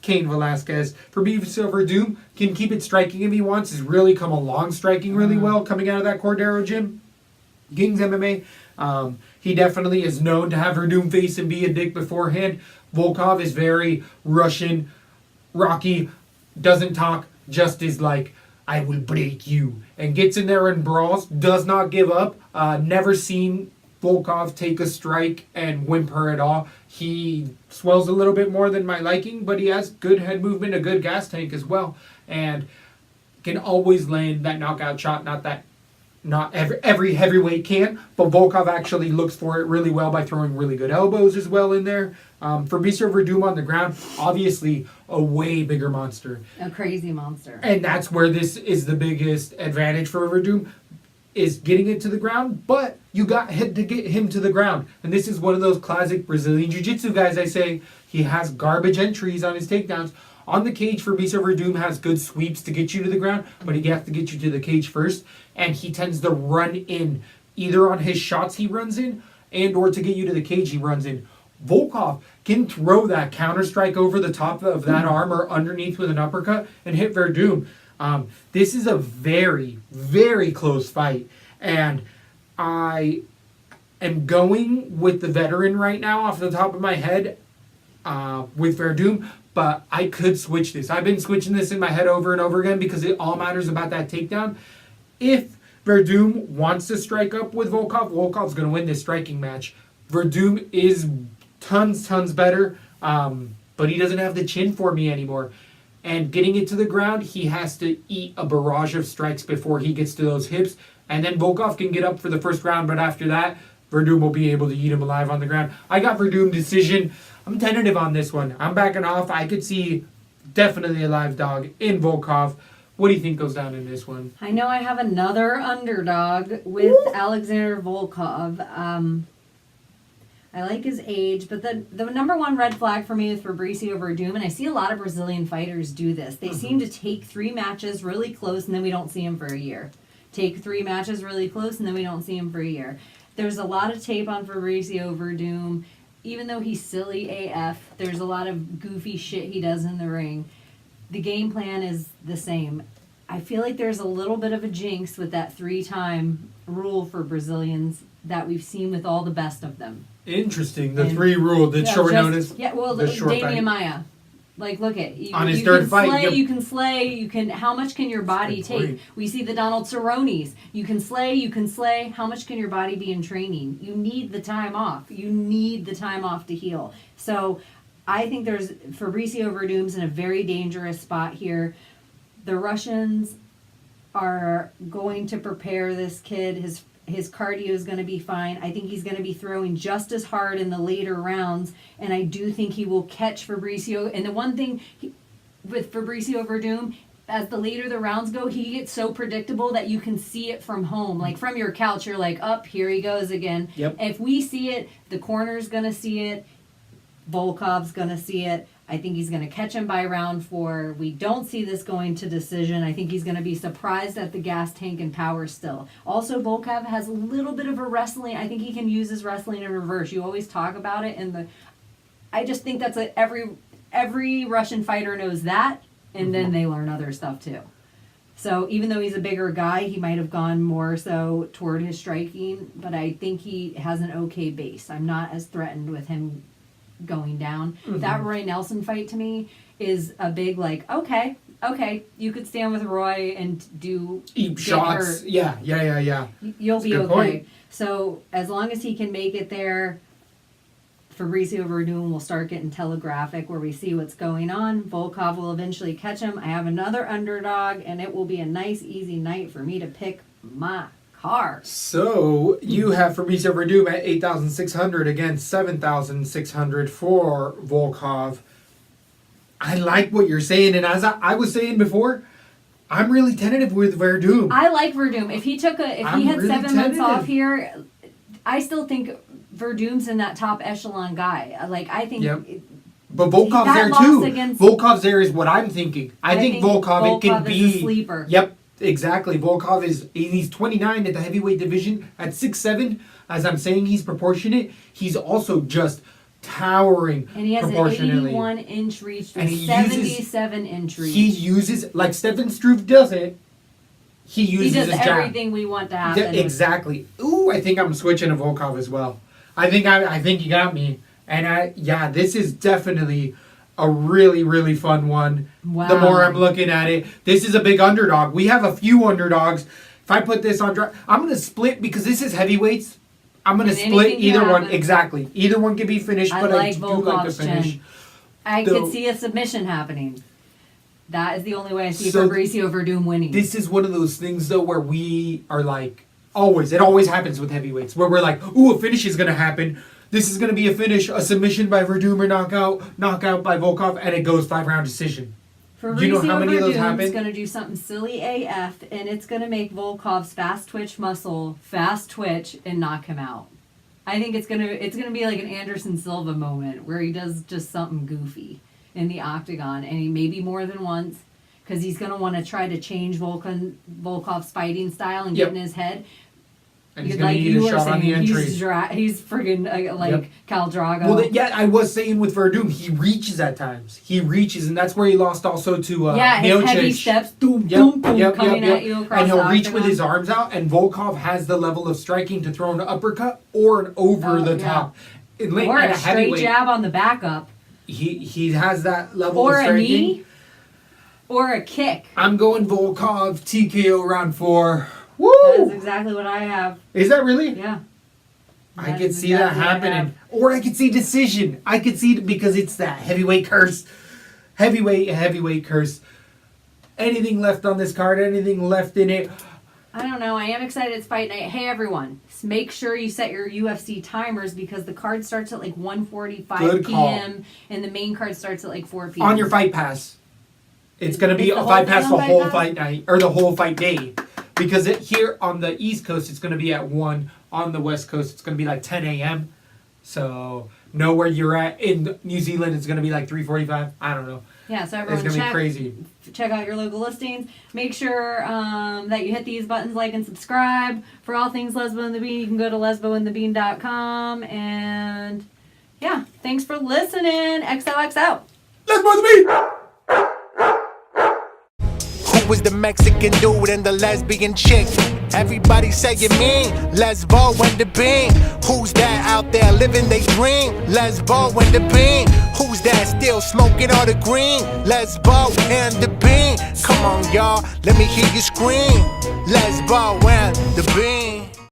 S2: Cain Velasquez. Fabricio Verdum can keep it striking if he wants. He's really come along striking really well coming out of that Cordero gym. King's MMA. He definitely is known to have Verdum face and be a dick beforehand. Volkov is very Russian, rocky, doesn't talk, just is like, I will break you. And gets in there and brawls, does not give up. Never seen Volkov take a strike and whimper at all. He swells a little bit more than my liking, but he has good head movement, a good gas tank as well, and can always land that knockout shot. Not every heavyweight can, but Volkov actually looks for it really well by throwing really good elbows as well in there. Fabricio Verdum on the ground, obviously a way bigger monster.
S3: A crazy monster.
S2: And that's where this is the biggest advantage for Verdum. is getting it to the ground, but you got to get him to the ground. And this is one of those classic Brazilian Jiu-Jitsu guys, I say. He has garbage entries on his takedowns. On the cage, Fabricio Verdum has good sweeps to get you to the ground, but he has to get you to the cage first. And he tends to run in, either on his shots he runs in, and or to get you to the cage he runs in. Volkov can throw that counter strike over the top of that arm or underneath with an uppercut and hit Verdum. This is a very, very close fight. And I am going with the veteran right now off the top of my head with Verdum, but I could switch this. I've been switching this in my head over and over again because it all matters about that takedown. If Verdum wants to strike up with Volkov, Volkov's going to win this striking match. Verdum is tons better, but he doesn't have the chin for me anymore. And getting it to the ground, he has to eat a barrage of strikes before he gets to those hips. And then Volkov can get up for the first round, but after that, Verdum will be able to eat him alive on the ground. I got Verdum decision. I'm tentative on this one. I'm backing off. I could see definitely a live dog in Volkov. What do you think goes down in this one?
S3: I know I have another underdog with Alexander Volkov. I like his age, but the number one red flag for me is Fabricio Verdum, and I see a lot of Brazilian fighters do this. They seem to take 3 matches really close, and then we don't see him for a year. Take 3 matches really close, and then we don't see him for a year. There's a lot of tape on Fabricio Verdum. Even though he's silly AF, there's a lot of goofy shit he does in the ring. The game plan is the same. I feel like there's a little bit of a jinx with that 3-time rule for Brazilians that we've seen with all the best of them.
S2: Interesting. The 3 rule, the short notice.
S3: Yeah, well,
S2: the short
S3: Damian
S2: fight.
S3: Maya. Like, look at
S2: on his third fight.
S3: You can slay. How much can your body take? We see the Donald Cerrones. You can slay. How much can your body be in training? You need the time off. You need the time off to heal. So, I think Fabricio Verdum's in a very dangerous spot here. The Russians are going to prepare this kid. His cardio is going to be fine. I think he's going to be throwing just as hard in the later rounds, and I do think he will catch Fabricio. And the one thing with Fabricio Verdum, as the later the rounds go, he gets so predictable that you can see it from home. Like from your couch, you're like, up, here he goes again.
S2: Yep.
S3: If we see it, the corner's going to see it. Volkov's going to see it. I think he's going to catch him by round 4. We don't see this going to decision. I think he's going to be surprised at the gas tank and power still. Also, Volkov has a little bit of a wrestling. I think he can use his wrestling in reverse. You always talk about it. I just think that's every Russian fighter knows that, and then they learn other stuff too. So even though he's a bigger guy, he might have gone more so toward his striking, but I think he has an okay base. I'm not as threatened with him going down. That Roy Nelson fight to me is a big okay, you could stand with Roy and
S2: eat shots.
S3: Hurt.
S2: Yeah.
S3: You'll
S2: That's
S3: be okay.
S2: Point.
S3: So as long as he can make it there, Fabricio Verdum will start getting telegraphic where we see what's going on. Volkov will eventually catch him. I have another underdog, and it will be a nice, easy night for me to pick my card.
S2: So you have Fabricio Verdum at 8,600 against 7,600 for Volkov. I like what you're saying, and as I was saying before, I'm really tentative with Verdum.
S3: I like Verdum. If he had really 7 months off here, I still think Verdum's in that top echelon guy. I think. Yep.
S2: But Volkov's there too. Volkov's there is what I'm thinking. I think Volkov it can be
S3: a sleeper.
S2: Yep. Exactly. Volkov he's 29 at the heavyweight division at 6'7". As I'm saying, he's proportionate. He's also just towering
S3: and he has
S2: proportionally.
S3: An 81-inch reach to 77-inch reach.
S2: He uses, like Stefan Struve does it, he does his
S3: everything we want to happen.
S2: Yeah, exactly. Ooh, I think I'm switching to Volkov as well. I think you got me. And this is definitely a really, really fun one.
S3: Wow.
S2: The more I'm looking at it. This is a big underdog. We have a few underdogs. If I put this on I'm going to split because this is heavyweights. I'm going to split either one. Exactly. Either one can be finished, but I do like the finish.
S3: Chin. I could see a submission happening. That is the only way I see Fabricio Verdum winning.
S2: This is one of those things, though, where we are like, it always happens with heavyweights, where we're like, ooh, a finish is going to happen. This is going to be a finish, a submission by Verdum or knockout by Volkov, and it goes 5-round decision. Do you know how many of those happen?
S3: It's going to do something silly AF, and it's going to make Volkov's fast twitch muscle fast twitch and knock him out. I think it's gonna be like an Anderson Silva moment where he does just something goofy in the octagon, and he maybe more than once, because he's gonna want to try to change Volkov's fighting style and get in his head.
S2: And he's going to need a shot on the entry.
S3: He's friggin' Khal Drago.
S2: Well, I was saying with Verdum, he reaches at times. He reaches, and that's where he lost also to
S3: his heavy steps, boom, boom, boom, coming at you across
S2: and he'll
S3: the
S2: reach
S3: octagon.
S2: with his arms out, and Volkov has the level of striking to throw an uppercut or an over the top.
S3: Or a straight jab on the back up.
S2: He has that level
S3: or
S2: of striking.
S3: Or a knee. Or a kick.
S2: I'm going Volkov TKO round 4. Woo!
S3: That's exactly what I have.
S2: Is that really?
S3: Yeah.
S2: I could see that happening. Or I could see decision. I could see it because it's that heavyweight curse. Heavyweight curse. Anything left on this card? Anything left in it?
S3: I don't know. I am excited it's fight night. Hey, everyone. Make sure you set your UFC timers because the card starts at like 1:45 p.m. and the main card starts at like 4 p.m.
S2: On your Fight Pass. It's going to be a Fight Pass the whole fight night. Or the whole fight day. Because here on the East Coast, it's going to be at 1. On the West Coast, it's going to be like 10 a.m. So, know where you're at. In New Zealand, it's going to be like 3:45. I don't know.
S3: Yeah, so everyone
S2: it's going to be crazy.
S3: Check out your local listings. Make sure that you hit these buttons, like and subscribe. For all things Lesbo and the Bean, you can go to lesboandthebean.com. And, yeah, thanks for listening. XOXO.
S2: Lesbo and the Bean!
S1: Who was the Mexican dude and the lesbian chick? Everybody saying me, Lesbo and the Bean. Who's that out there living they dream? Lesbo and the Bean. Who's that still smoking all the green? Lesbo and the Bean. Come on, y'all, let me hear you scream. Lesbo and the Bean.